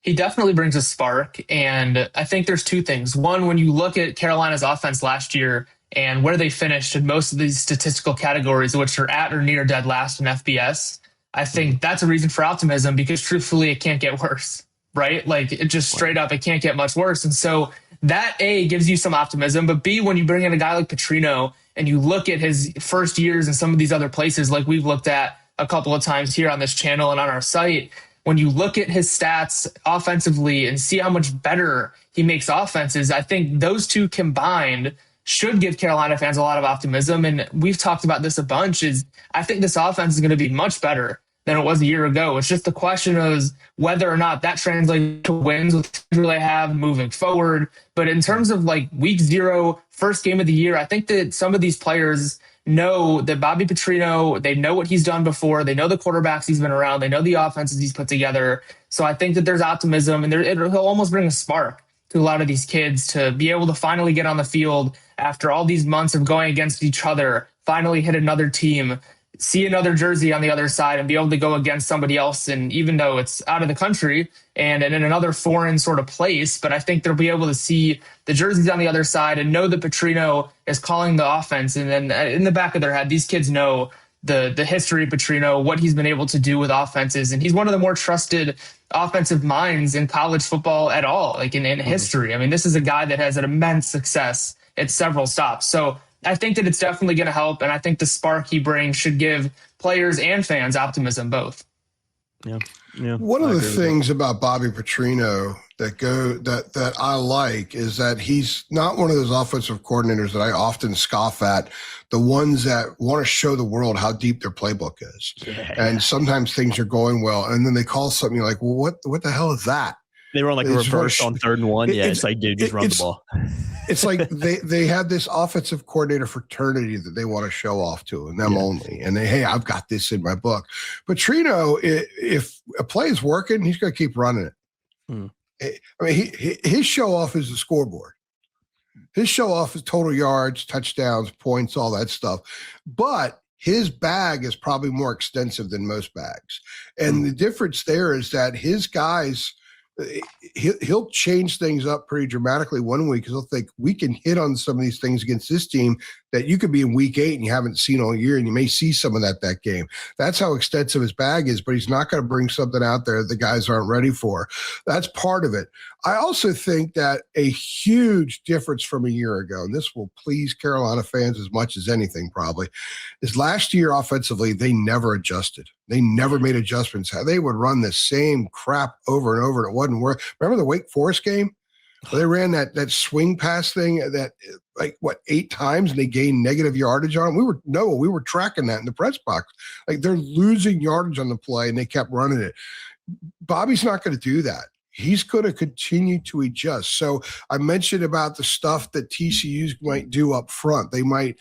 [SPEAKER 2] He definitely brings a spark, and I think there's two things. One, when you look at Carolina's offense last year and where they finished in most of these statistical categories, which are at or near dead last in FBS, I think that's a reason for optimism, because truthfully, it can't get worse, right? Like, it just straight up, it can't get much worse. And so that, A, gives you some optimism, but B, when you bring in a guy like Petrino and you look at his first years in some of these other places, like we've looked at a couple of times here on this channel and on our site, when you look at his stats offensively and see how much better he makes offenses, I think those two combined should give Carolina fans a lot of optimism. And we've talked about this a bunch, is I think this offense is going to be much better than it was a year ago. It's just the question of whether or not that translates to wins with the schedule they have moving forward. But in terms of like week 0, first game of the year, I think that some of these players know that Bobby Petrino, they know what he's done before. They know the quarterbacks he's been around. They know the offenses he's put together. So I think that there's optimism, and he'll almost bring a spark to a lot of these kids to be able to finally get on the field after all these months of going against each other, finally hit another team, see another jersey on the other side, and be able to go against somebody else. And even though it's out of the country and in another foreign sort of place, but I think they'll be able to see the jerseys on the other side and know that Petrino is calling the offense. And then in the back of their head, these kids know the history of Petrino, what he's been able to do with offenses. And he's one of the more trusted offensive minds in college football at all, like in history. I mean, this is a guy that has an immense success at several stops. So I think that it's definitely going to help, and I think the spark he brings should give players and fans optimism both.
[SPEAKER 1] Yeah.
[SPEAKER 3] One of the things about Bobby Petrino that I like is that he's not one of those offensive coordinators that I often scoff at, the ones that want to show the world how deep their playbook is. Yeah. And sometimes things are going well, and then they call something like, well, what the hell is that?
[SPEAKER 1] They run like a reverse on 3rd and 1. Yeah, it's like, dude, just run the ball.
[SPEAKER 3] It's like they have this offensive coordinator fraternity that they want to show off to, and them only. And hey, I've got this in my book. But Trino, if a play is working, he's going to keep running it. I mean, his show off is the scoreboard. His show off is total yards, touchdowns, points, all that stuff. But his bag is probably more extensive than most bags. And the difference there is that his guys – he'll change things up pretty dramatically one week, because he'll think we can hit on some of these things against this team that you could be in week 8 and you haven't seen all year, and you may see some of that game. That's how extensive his bag is, but he's not going to bring something out there that the guys aren't ready for. That's part of it. I also think that a huge difference from a year ago, and this will please Carolina fans as much as anything probably, is last year offensively, they never adjusted. They never made adjustments. They would run the same crap over and over, and it wasn't work. Remember the Wake Forest game? They ran that swing pass thing that 8 times, and they gained negative yardage on them. We were tracking that in the press box. Like, they're losing yardage on the play, and they kept running it. Bobby's not going to do that. He's going to continue to adjust. So I mentioned about the stuff that TCU might do up front. They might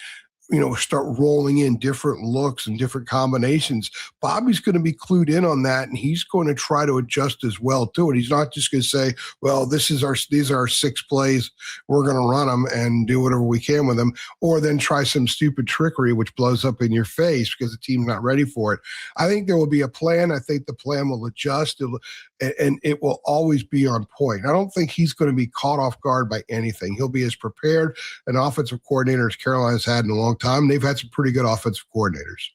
[SPEAKER 3] start rolling in different looks and different combinations, Bobby's going to be clued in on that, and he's going to try to adjust as well to it. He's not just going to say, well, these are our 6 plays, we're going to run them and do whatever we can with them, or then try some stupid trickery which blows up in your face because the team's not ready for it. I think there will be a plan. I think the plan will adjust, and it will always be on point. I don't think he's going to be caught off guard by anything. He'll be as prepared an offensive coordinator as Carolina's had in a long time. They've had some pretty good offensive coordinators.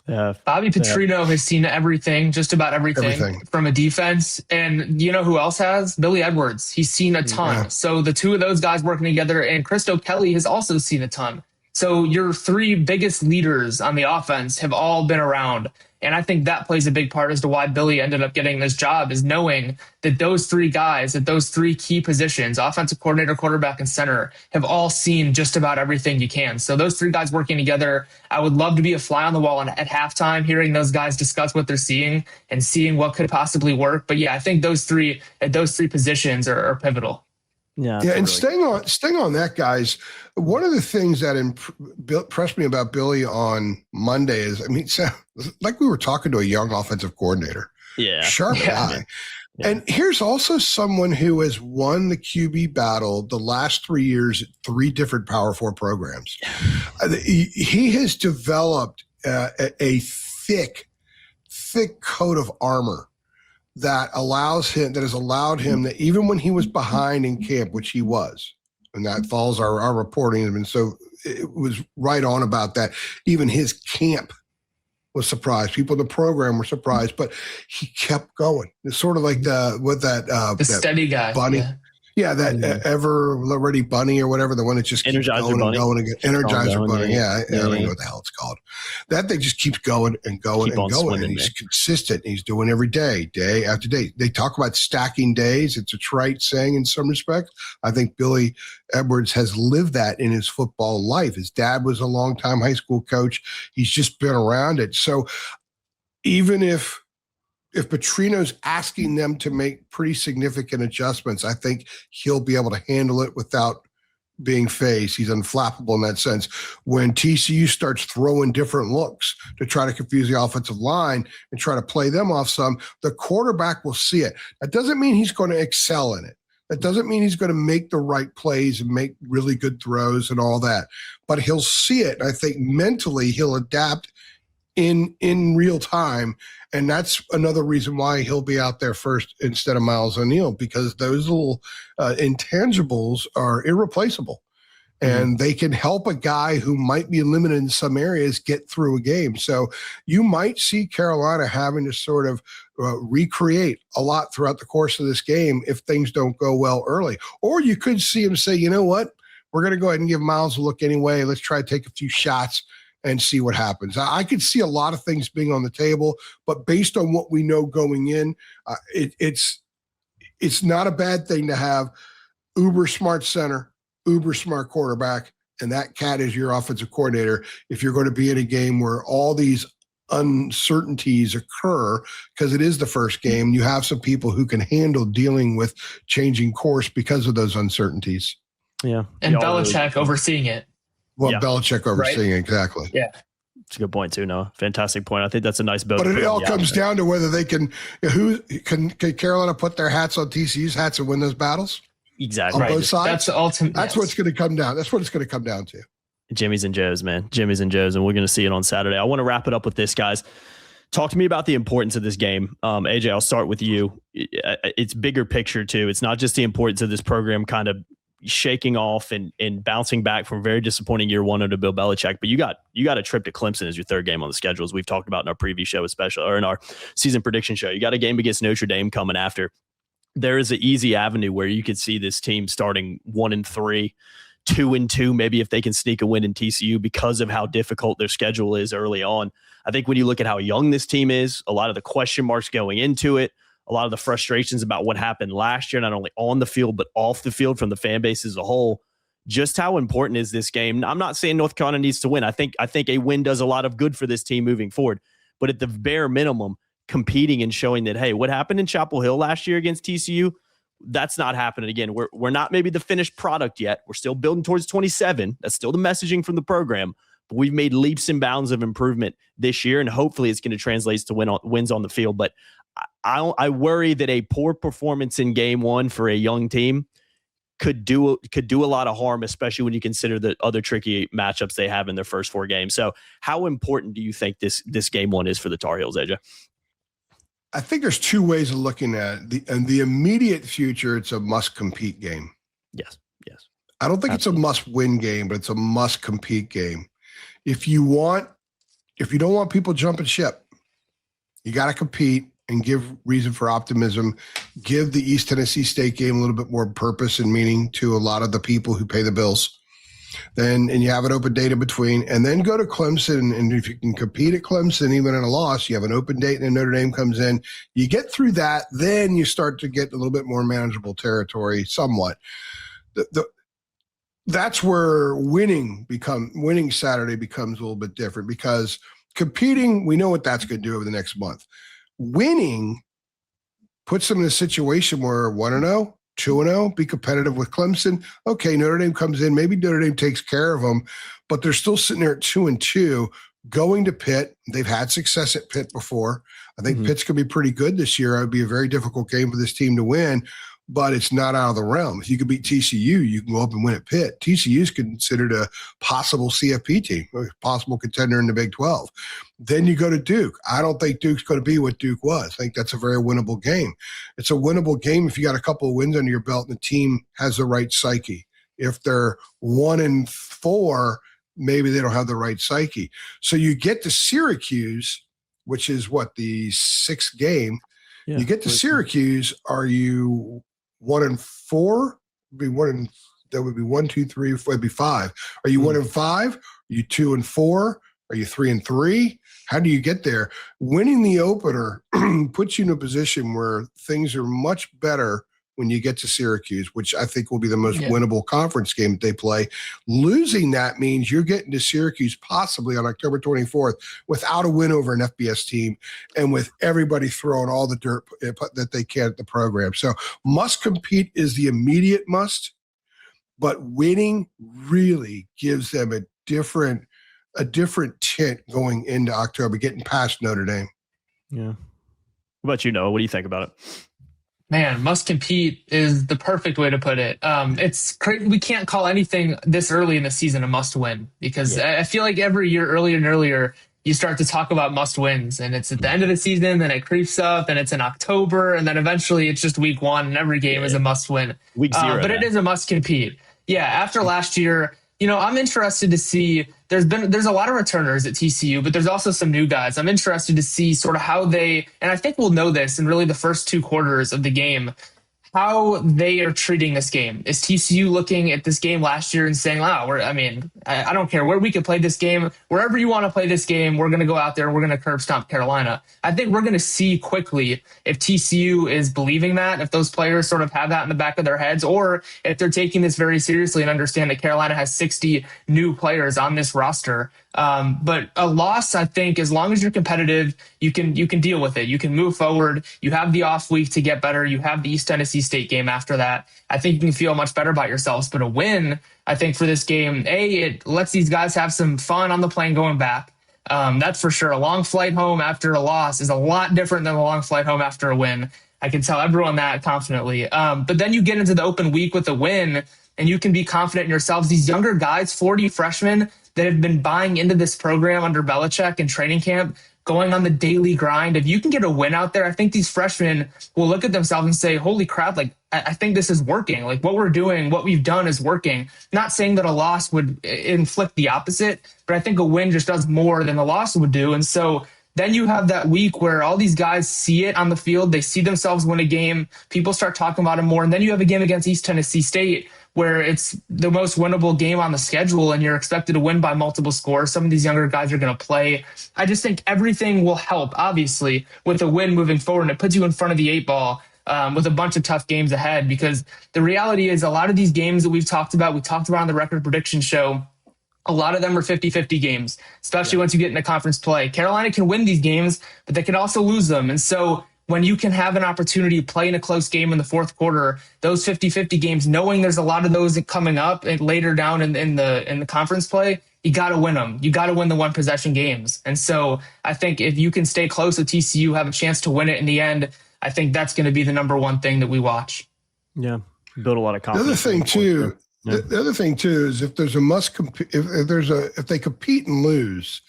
[SPEAKER 1] Yeah,
[SPEAKER 2] Bobby Petrino has seen everything, just about everything from a defense. And you know who else has? Billy Edwards. He's seen a ton.
[SPEAKER 3] Yeah.
[SPEAKER 2] So the two of those guys working together, and Christo Kelly has also seen a ton. So your 3 biggest leaders on the offense have all been around. And I think that plays a big part as to why Billy ended up getting this job, is knowing that those 3 guys at those 3 key positions, offensive coordinator, quarterback, and center, have all seen just about everything you can. So those 3 guys working together, I would love to be a fly on the wall at halftime, hearing those guys discuss what they're seeing and seeing what could possibly work. But yeah, I think those 3 at those 3 positions are pivotal.
[SPEAKER 3] Yeah, and staying on that, guys, one of the things that impressed me about Billy on Monday is, like we were talking to a young offensive coordinator.
[SPEAKER 1] Yeah.
[SPEAKER 3] Sharp guy. Yeah. And here's also someone who has won the QB battle the last 3 years at 3 different Power 4 programs. He has developed a thick coat of armor that has allowed him that even when he was behind in camp, which he was, and that follows our reporting, and so it was right on about that. Even his camp was surprised. People in the program were surprised, but he kept going. It's sort of like the
[SPEAKER 2] steady guy,
[SPEAKER 3] bunny. Yeah, that ever ready bunny or whatever, the one that just keeps
[SPEAKER 1] Energizer
[SPEAKER 3] going
[SPEAKER 1] bunny.
[SPEAKER 3] and going again. Energizer bunny. Yeah, I don't
[SPEAKER 1] yeah.
[SPEAKER 3] know what the hell it's called. That thing just keeps going and going
[SPEAKER 1] Keep
[SPEAKER 3] and
[SPEAKER 1] on
[SPEAKER 3] going.
[SPEAKER 1] swimming,
[SPEAKER 3] And he's
[SPEAKER 1] man.
[SPEAKER 3] consistent. He's doing every day, day after day. They talk about stacking days. It's a trite saying in some respects. I think Billy Edwards has lived that in his football life. His dad was a longtime high school coach. He's just been around it. So even if Petrino's asking them to make pretty significant adjustments, I think he'll be able to handle it without being phased. He's unflappable in that sense. When TCU starts throwing different looks to try to confuse the offensive line and try to play them off some, the quarterback will see it. That doesn't mean he's going to excel in it. That doesn't mean he's going to make the right plays and make really good throws and all that. But he'll see it. I think mentally he'll adapt in real time. And that's another reason why he'll be out there first instead of Miles O'Neill, because those little intangibles are irreplaceable. And they can help a guy who might be limited in some areas get through a game. So you might see Carolina having to sort of recreate a lot throughout the course of this game if things don't go well early. Or you could see him say, you know what, we're going to go ahead and give Miles a look anyway. Let's try to take a few shots and see what happens. I could see a lot of things being on the table, but based on what we know going in, it's not a bad thing to have uber smart center, uber smart quarterback, and that cat is your offensive coordinator. If you're going to be in a game where all these uncertainties occur, because it is the first game, you have some people who can handle dealing with changing course because of those uncertainties.
[SPEAKER 1] Yeah.
[SPEAKER 2] And Belichick overseeing it.
[SPEAKER 3] Well, yeah. Belichick overseeing, right? Exactly.
[SPEAKER 2] Yeah.
[SPEAKER 1] It's a good point too, Noah. Fantastic point. I think that's a nice build.
[SPEAKER 3] But it all comes down to whether they can can Carolina put their hats on TCU's hats and win those battles?
[SPEAKER 1] Exactly.
[SPEAKER 3] On both sides.
[SPEAKER 2] That's the ultimate.
[SPEAKER 3] That's what's going to come down. That's what it's going to come down to.
[SPEAKER 1] Jimmy's and Joe's, man. Jimmy's and Joe's, and we're going to see it on Saturday. I want to wrap it up with this, guys. Talk to me about the importance of this game. AJ, I'll start with you. It's bigger picture too. It's not just the importance of this program kind of shaking off and bouncing back from very disappointing year one under Bill Belichick. But you got a trip to Clemson as your 3rd game on the schedule, as we've talked about in our preview show, especially, or in our season prediction show. You got a game against Notre Dame coming after. There is an easy avenue where you could see this team starting 1-3, 2-2, maybe if they can sneak a win in TCU because of how difficult their schedule is early on. I think when you look at how young this team is, a lot of the question marks going into it, a lot of the frustrations about what happened last year, not only on the field, but off the field from the fan base as a whole. Just how important is this game? I'm not saying North Carolina needs to win. I think a win does a lot of good for this team moving forward. But at the bare minimum, competing and showing that, hey, what happened in Chapel Hill last year against TCU, that's not happening again. We're not maybe the finished product yet. We're still building towards 27. That's still the messaging from the program. But we've made leaps and bounds of improvement this year, and hopefully it's going to translate to wins on the field. But I worry that a poor performance in game one for a young team could do a lot of harm, especially when you consider the other tricky matchups they have in their first 4 games. So how important do you think this game one is for the Tar Heels, AJ?
[SPEAKER 3] I think there's 2 ways of looking at it. In the immediate future, it's a must-compete game.
[SPEAKER 1] Yes.
[SPEAKER 3] I don't think Absolutely. It's a must-win game, but it's a must-compete game. If you don't want people jumping ship, you got to compete and give reason for optimism. Give the East Tennessee State game a little bit more purpose and meaning to a lot of the people who pay the bills. And you have an open date in between, and then go to Clemson. And if you can compete at Clemson, even in a loss, you have an open date and then Notre Dame comes in. You get through that, then you start to get a little bit more manageable territory somewhat. That's where winning Saturday becomes a little bit different, because competing, we know what that's going to do over the next month. Winning puts them in a situation where 1-0, 2-0, be competitive with Clemson. Okay, Notre Dame comes in. Maybe Notre Dame takes care of them, but they're still sitting there at 2-2, going to Pitt. They've had success at Pitt before. I think Pitt's going to be pretty good this year. It would be a very difficult game for this team to win, but it's not out of the realm. If you could beat TCU, you can go up and win at Pitt. TCU is considered a possible CFP team, a possible contender in the Big 12. Then you go to Duke. I don't think Duke's going to be what Duke was. I think that's a very winnable game. It's a winnable game if you got a couple of wins under your belt and the team has the right psyche. If they're 1-4, maybe they don't have the right psyche. So you get to Syracuse, which is the 6th game. Yeah, you get to Syracuse. Are you 1-4? That would be 1, 2, 3, 4. It'd be 5. Are you 1-5? Are you 2-4? Are you 3-3? How do you get there? Winning the opener puts you in a position where things are much better when you get to Syracuse, which I think will be the most winnable conference game that they play. Losing that means you're getting to Syracuse possibly on October 24th without a win over an FBS team and with everybody throwing all the dirt that they can at the program. So must compete is the immediate must, but winning really gives them a different tint going into October, getting past Notre Dame.
[SPEAKER 1] Yeah. What about you, Noah? What do you think about it?
[SPEAKER 2] Man, must compete is the perfect way to put it. It's crazy. We can't call anything this early in the season a must win, because I feel like every year earlier and earlier, you start to talk about must wins, and it's at the end of the season, then it creeps up, then it's in October, and then eventually it's just week 1 and every game is a must win.
[SPEAKER 1] Week 0.
[SPEAKER 2] But it is a must compete. Yeah. After last year, I'm interested to see, there's a lot of returners at TCU, but there's also some new guys. I'm interested to see sort of how and I think we'll know this in really the first 2 quarters of the game, how they are treating this game. Is TCU looking at this game last year and saying, wow, I don't care where we could play this game, wherever you want to play this game, we're going to go out there and we're going to curb stomp Carolina. I think we're going to see quickly if TCU is believing that, if those players sort of have that in the back of their heads, or if they're taking this very seriously and understand that Carolina has 60 new players on this roster. But a loss, I think, as long as you're competitive, you can deal with it. You can move forward. You have the off week to get better. You have the East Tennessee State game after that. I think you can feel much better about yourselves. But a win, I think, for this game, it lets these guys have some fun on the plane going back. That's for sure. A long flight home after a loss is a lot different than a long flight home after a win. I can tell everyone that confidently. But then you get into the open week with a win, and you can be confident in yourselves. These younger guys, 40 freshmen that have been buying into this program under Belichick in training camp, going on the daily grind. If you can get a win out there, I think these freshmen will look at themselves and say, holy crap, I think this is working. Like, what we're doing, what we've done is working. Not saying that a loss would inflict the opposite, but I think a win just does more than a loss would do. And so then you have that week where all these guys see it on the field. They see themselves win a game. People start talking about it more. And then you have a game against East Tennessee State where it's the most winnable game on the schedule and you're expected to win by multiple scores. Some of these younger guys are going to play. I just think everything will help, obviously, with a win moving forward. And it puts you in front of the 8 ball with a bunch of tough games ahead, because the reality is a lot of these games that we talked about on the Record Prediction Show, a lot of them are 50-50 games, especially once you get into conference play. Carolina can win these games, but they can also lose them. And so when you can have an opportunity to play in a close game in the fourth quarter, those 50-50 games, knowing there's a lot of those coming up and later down in the conference play, you got to win them. You got to win the one possession games. And so I think if you can stay close with TCU, have a chance to win it in the end, I think that's going to be the number one thing that we watch.
[SPEAKER 1] Yeah. Build a lot of confidence.
[SPEAKER 3] The other thing too is if there's a if they compete and lose,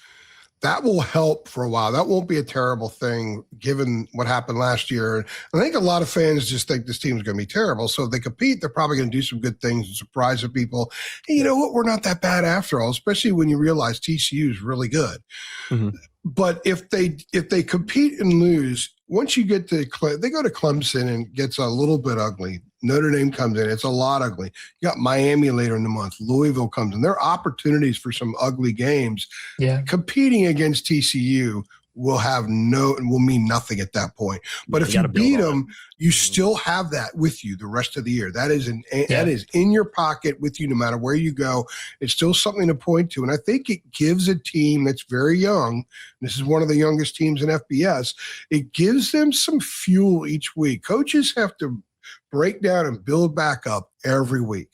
[SPEAKER 3] that will help for a while. That won't be a terrible thing given what happened last year. I think a lot of fans just think this team is going to be terrible. So if they compete, they're probably going to do some good things and surprise the people. And you know what? We're not that bad after all, especially when you realize TCU is really good. Mm-hmm. But if they compete and lose, once you get to they go to Clemson and it gets a little bit ugly. Notre Dame comes in. It's a lot ugly. You got Miami later in the month. Louisville comes in. There are opportunities for some ugly games. Yeah. Competing against TCU will mean nothing at that point. But if you beat them, you still have that with you the rest of the year. That is that is in your pocket with you no matter where you go. It's still something to point to. And I think it gives a team that's very young, this is one of the youngest teams in FBS, it gives them some fuel each week. Coaches have to break down and build back up every week.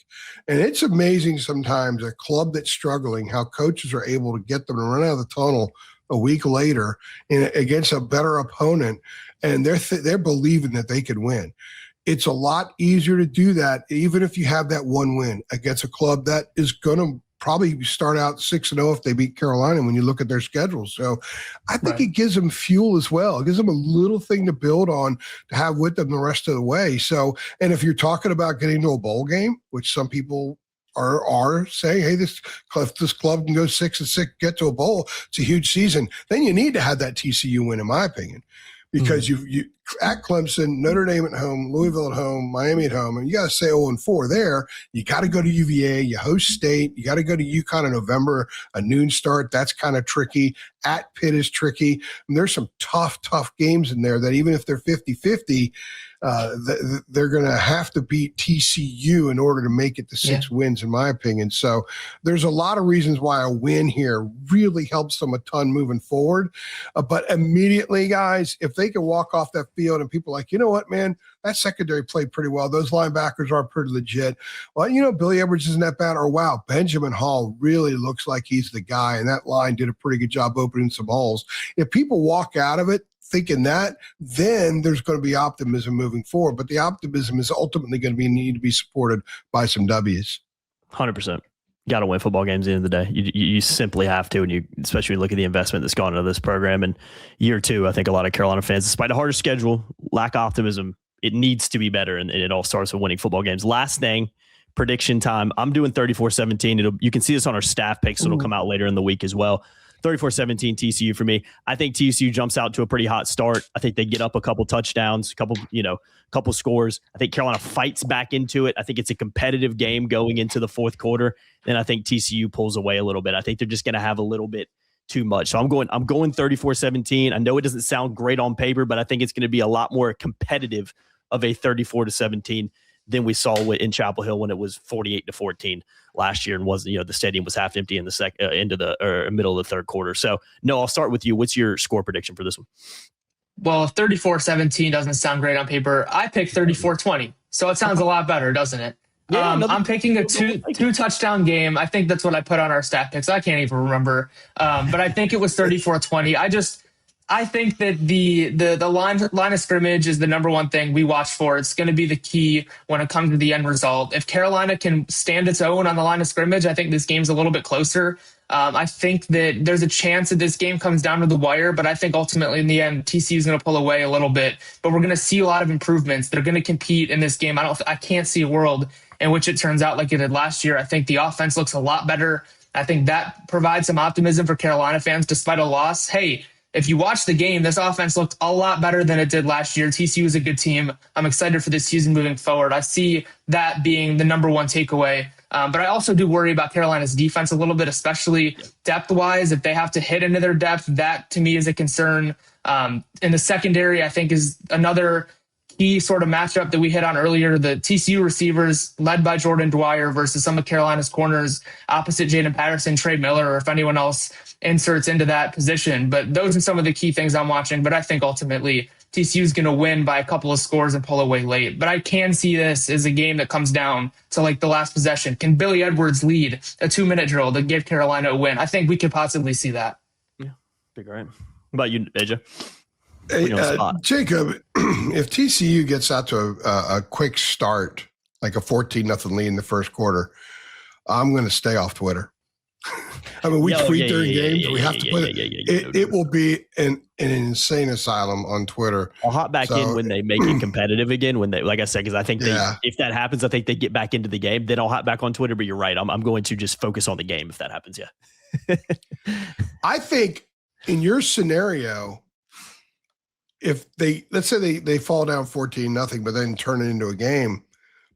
[SPEAKER 3] And it's amazing sometimes a club that's struggling, how coaches are able to get them to run out of the tunnel a week later against a better opponent, and they're believing that they could win. It's a lot easier to do that, even if you have that one win against a club that is going to probably start out 6-0 if they beat Carolina when you look at their schedule. So I think it gives them fuel as well. It gives them a little thing to build on to have with them the rest of the way. So, and if you're talking about getting to a bowl game, which some people are saying, hey, this club can go 6-6, get to a bowl, it's a huge season, then you need to have that TCU win, in my opinion. Because you at Clemson, Notre Dame at home, Louisville at home, Miami at home, and you got to say 0-4 there. You got to go to UVA. You host State. You got to go to UConn in November, a noon start. That's kind of tricky. At Pitt is tricky. And there's some tough games in there that even if they're 50-50, they're going to have to beat TCU in order to make it to 6 wins, in my opinion. So there's a lot of reasons why a win here really helps them a ton moving forward. But immediately, guys, if they can walk off that field and people are like, you know what, man, that secondary played pretty well. Those linebackers are pretty legit. Well, you know, Billy Edwards isn't that bad. Or, wow, Benjamin Hall really looks like he's the guy. And that line did a pretty good job opening some holes. If people walk out of it thinking that, then there's going to be optimism moving forward. But the optimism is ultimately going to need to be supported by some W's.
[SPEAKER 1] 100%. Got to win football games at the end of the day. You simply have to, and you especially look at the investment that's gone into this program. And year 2, I think a lot of Carolina fans, despite a harder schedule, lack optimism. It needs to be better, and it all starts with winning football games. Last thing, prediction time. I'm doing 34-17. You can see this on our staff picks. So it'll come out later in the week as well. 34-17 TCU for me. I think TCU jumps out to a pretty hot start. I think they get up a couple touchdowns, couple scores. I think Carolina fights back into it. I think it's a competitive game going into the fourth quarter. And I think TCU pulls away a little bit. I think they're just going to have a little bit too much. So I'm going 34-17. I know it doesn't sound great on paper, but I think it's going to be a lot more competitive of a 34-17 than we saw in Chapel Hill when it was 48-14 last year, and the stadium was half empty in the middle of the third quarter. So no, I'll start with you. What's your score prediction for this one?
[SPEAKER 2] Well, 34-17 doesn't sound great on paper. I picked 34-20, so it sounds a lot better, doesn't it? Yeah, I'm picking a two touchdown game. I think that's what I put on our stat picks. I can't even remember, but I think it was 34-20. I think that the line of scrimmage is the number one thing we watch for. It's going to be the key when it comes to the end result. If Carolina can stand its own on the line of scrimmage, I think this game's a little bit closer. I think that there's a chance that this game comes down to the wire, but I think ultimately in the end, TCU is going to pull away a little bit. But we're going to see a lot of improvements. They're going to compete in this game. I can't see a world in which it turns out like it did last year. I think the offense looks a lot better. I think that provides some optimism for Carolina fans despite a loss. Hey, if you watch the game, this offense looked a lot better than it did last year. TCU is a good team. I'm excited for this season moving forward. I see that being the number one takeaway. But I also do worry about Carolina's defense a little bit, especially depth-wise. If they have to hit into their depth, that to me is a concern. In the secondary, I think is another key sort of matchup that we hit on earlier. The TCU receivers led by Jordan Dwyer versus some of Carolina's corners opposite Jaden Patterson, Trey Miller, or if anyone else inserts into that position. But those are some of the key things I'm watching. But I think ultimately TCU is going to win by a couple of scores and pull away late. But I can see this as a game that comes down to like the last possession. Can Billy Edwards lead a 2-minute drill to give Carolina a win? I think we could possibly see that.
[SPEAKER 1] Yeah, be great. What about you, AJ?
[SPEAKER 3] Hey, Jacob, if TCU gets out to a quick start, like a 14-0 lead in the first quarter, I'm going to stay off Twitter. I mean, we tweet during games. We have to put it. It will be an insane asylum on Twitter.
[SPEAKER 1] I'll hop back in when they make it competitive again. When they, like I said, because I think if that happens, I think they get back into the game. Then I'll hop back on Twitter. But you're right. I'm going to just focus on the game if that happens. Yeah.
[SPEAKER 3] I think in your scenario, if let's say they fall down 14-0, but then turn it into a game,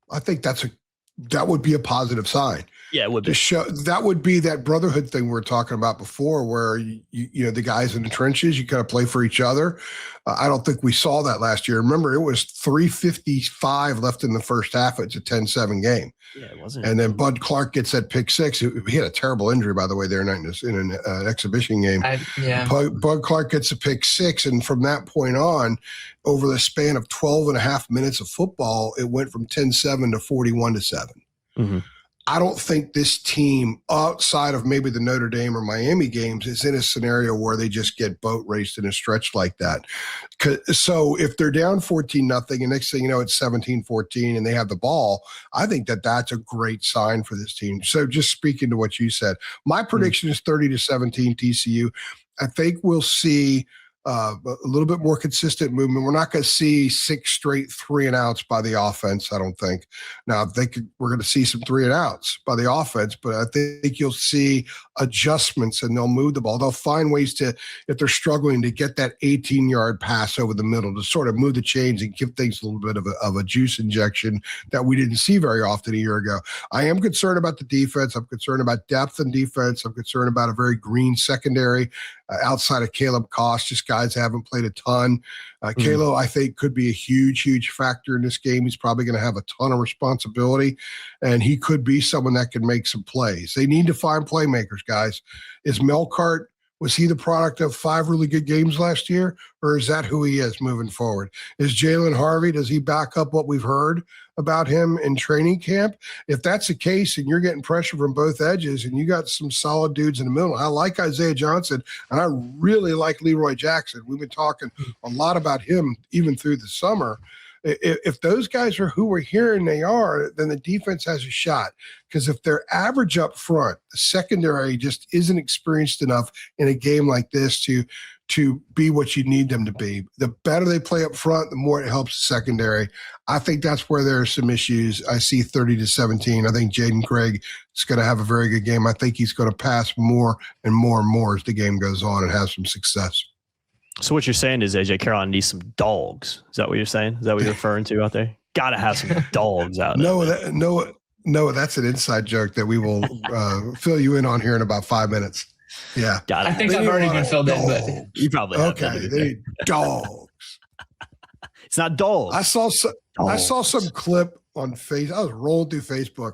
[SPEAKER 3] I think that would be a positive sign.
[SPEAKER 1] Yeah, it would be.
[SPEAKER 3] That would be that brotherhood thing we were talking about before, where you know the guys in the trenches, you kind of play for each other. I don't think we saw that last year. Remember, it was 3:55 left in the first half. It's a 10-7 game.
[SPEAKER 1] Yeah, it wasn't.
[SPEAKER 3] And then Bud Clark gets that pick six. He had a terrible injury, by the way, there in an exhibition game. Bud Clark gets a pick six, and from that point on, over the span of 12 and a half minutes of football, it went from 10-7 to 41-7.
[SPEAKER 1] Mm-hmm.
[SPEAKER 3] I don't think this team, outside of maybe the Notre Dame or Miami games, is in a scenario where they just get boat raced in a stretch like that. So if they're down 14-0 and next thing you know it's 17-14 and they have the ball, I think that's a great sign for this team. So just speaking to what you said, my prediction is 30-17 TCU. I think we'll see a little bit more consistent movement. We're not going to see 6 straight 3-and-outs by the offense, I don't think. Now, we're going to see some 3-and-outs by the offense, but I think you'll see adjustments and they'll move the ball. They'll find ways to, if they're struggling, to get that 18-yard pass over the middle to sort of move the chains and give things a little bit of a juice injection that we didn't see very often a year ago. I am concerned about the defense. I'm concerned about depth in defense. I'm concerned about a very green secondary. Outside of Caleb Koss, just guys haven't played a ton. Kalo, I think, could be a huge, huge factor in this game. He's probably going to have a ton of responsibility, and he could be someone that can make some plays. They need to find playmakers, guys. Is Melcart, was he the product of 5 really good games last year, or is that who he is moving forward? Is Jalen Harvey, does he back up what we've heard about him in training camp? If that's the case and you're getting pressure from both edges and you got some solid dudes in the middle, I like Isaiah Johnson and I really like Leroy Jackson. We've been talking a lot about him even through the summer. If those guys are who we're hearing they are, then the defense has a shot. Because if they're average up front, the secondary just isn't experienced enough in a game like this to be what you need them to be. The better they play up front, the more it helps the secondary. I think that's where there are some issues. I see 30-17. I think Jaden Craig is going to have a very good game. I think he's going to pass more and more and more as the game goes on and have some success.
[SPEAKER 1] So what you're saying is AJ Carolina needs some dogs. Is that what you're saying? Is that what you're referring to out there? Got to have some dogs out there. No, that's an inside joke that we will fill you in on here in about 5 minutes. Yeah.
[SPEAKER 2] I think I've already been filled in, but
[SPEAKER 1] you probably have.
[SPEAKER 3] Okay. They need dogs.
[SPEAKER 1] It's not dogs.
[SPEAKER 3] I saw some clip on Facebook. I was rolling through Facebook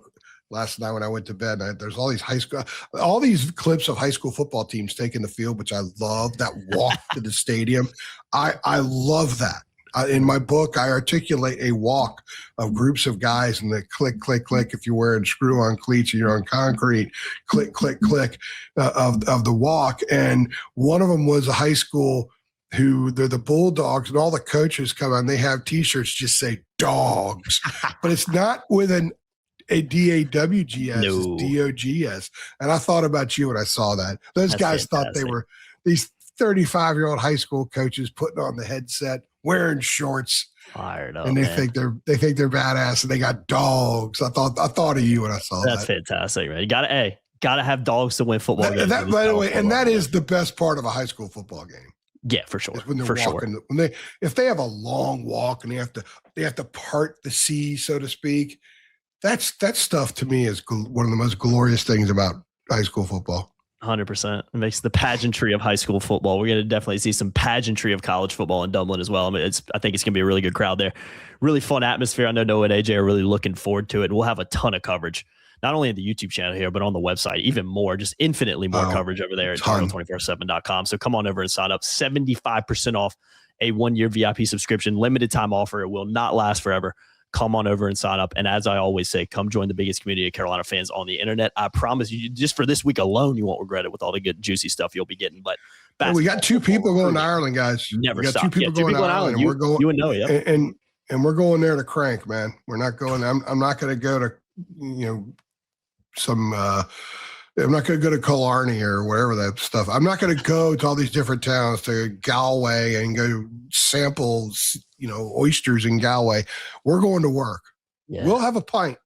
[SPEAKER 3] last night when I went to bed. There's all these clips of high school football teams taking the field, which I love. That walk to the stadium. I love that. In my book, I articulate a walk of groups of guys and the click, click, click. If you're wearing screw-on cleats and you're on concrete, click, click, click of the walk. And one of them was a high school who they're the Bulldogs, and all the coaches come on. They have T-shirts just say dogs, but it's not with a D-A-W-G-S,
[SPEAKER 1] no.
[SPEAKER 3] It's D-O-G-S. And I thought about you when I saw that. Those guys thought they were these 35-year-old high school coaches putting on the headset, wearing shorts,
[SPEAKER 1] fired up,
[SPEAKER 3] and they think they're badass, and they got dogs. I thought of you when I saw that.
[SPEAKER 1] That's fantastic, man. You gotta have dogs to win football games.
[SPEAKER 3] That, by the way, and that is the best part of a high school football game.
[SPEAKER 1] Yeah, for sure.
[SPEAKER 3] When they're walking, if they have a long walk and they have to part the sea, so to speak. That stuff to me is one of the most glorious things about high school football.
[SPEAKER 1] 100%. It makes the pageantry of high school football. We're going to definitely see some pageantry of college football in Dublin as well. I think it's going to be a really good crowd there. Really fun atmosphere. I know Noah and AJ are really looking forward to it. We'll have a ton of coverage, not only at the YouTube channel here, but on the website, even more, just infinitely more coverage over there at TarGo247.com. So come on over and sign up. 75% off a 1-year VIP subscription, limited time offer. It will not last forever. Come on over and sign up. And as I always say, come join the biggest community of Carolina fans on the internet. I promise you, just for this week alone, you won't regret it with all the good, juicy stuff you'll be getting. But
[SPEAKER 3] we got 2 people going to Ireland, guys.
[SPEAKER 1] Never
[SPEAKER 3] we got
[SPEAKER 1] stop.
[SPEAKER 3] 2 people going to Ireland. And we're going.
[SPEAKER 1] You would know, yeah.
[SPEAKER 3] And we're going there to crank, man. We're not going. I'm not going to go to, some. I'm not going to go to Killarney or wherever that stuff. I'm not going to go to all these different towns, to Galway, and go sample, oysters in Galway. We're going to work. Yeah. We'll have a pint.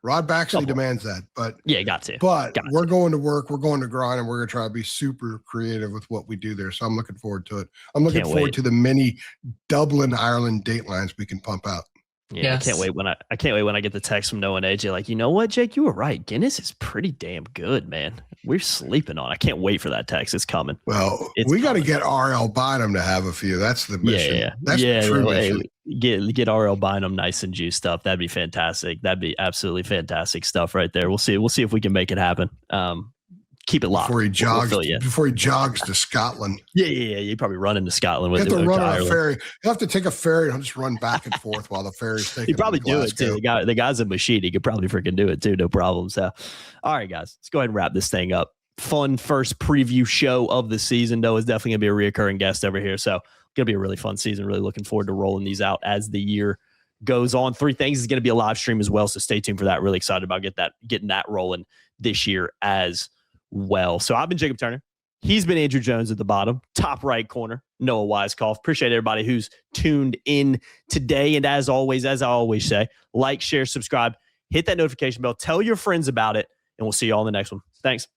[SPEAKER 3] Rod Baxley demands that, but
[SPEAKER 1] yeah, got to.
[SPEAKER 3] But we're going to work. We're going to grind, and we're going to try to be super creative with what we do there. So I'm looking forward to it. I'm looking forward to the many Dublin, Ireland date lines we can pump out.
[SPEAKER 1] Yeah,
[SPEAKER 2] yes.
[SPEAKER 1] I can't wait when I get the text from Noah and AJ. Like, you know what, Jake, you were right. Guinness is pretty damn good, man. We're sleeping on. I can't wait for that text. It's coming.
[SPEAKER 3] Well, we got to get RL Bynum to have a few. That's the mission.
[SPEAKER 1] Yeah,
[SPEAKER 3] that's the true mission.
[SPEAKER 1] Get RL Bynum nice and juiced up. That'd be fantastic. That'd be absolutely fantastic stuff right there. We'll see if we can make it happen. Keep it locked
[SPEAKER 3] before he jogs to Scotland.
[SPEAKER 1] Yeah. You probably run into Scotland with
[SPEAKER 3] you have to run on a ferry. You have to take a ferry and just run back and forth while the ferry's taking.
[SPEAKER 1] He probably do it too. The guy's a machine. He could probably freaking do it too. No problem. So, all right, guys, let's go ahead and wrap this thing up. Fun first preview show of the season. Noah's definitely gonna be a reoccurring guest over here. So, gonna be a really fun season. Really looking forward to rolling these out as the year goes on. 3 Things is gonna be a live stream as well. So stay tuned for that. Really excited about getting that rolling this year as well. So I've been Jacob Turner. He's been Andrew Jones at the bottom, top right corner, Noah Wisecoff. Appreciate everybody who's tuned in today. And as always, as I always say, like, share, subscribe, hit that notification bell, tell your friends about it, and we'll see you all in the next one. Thanks.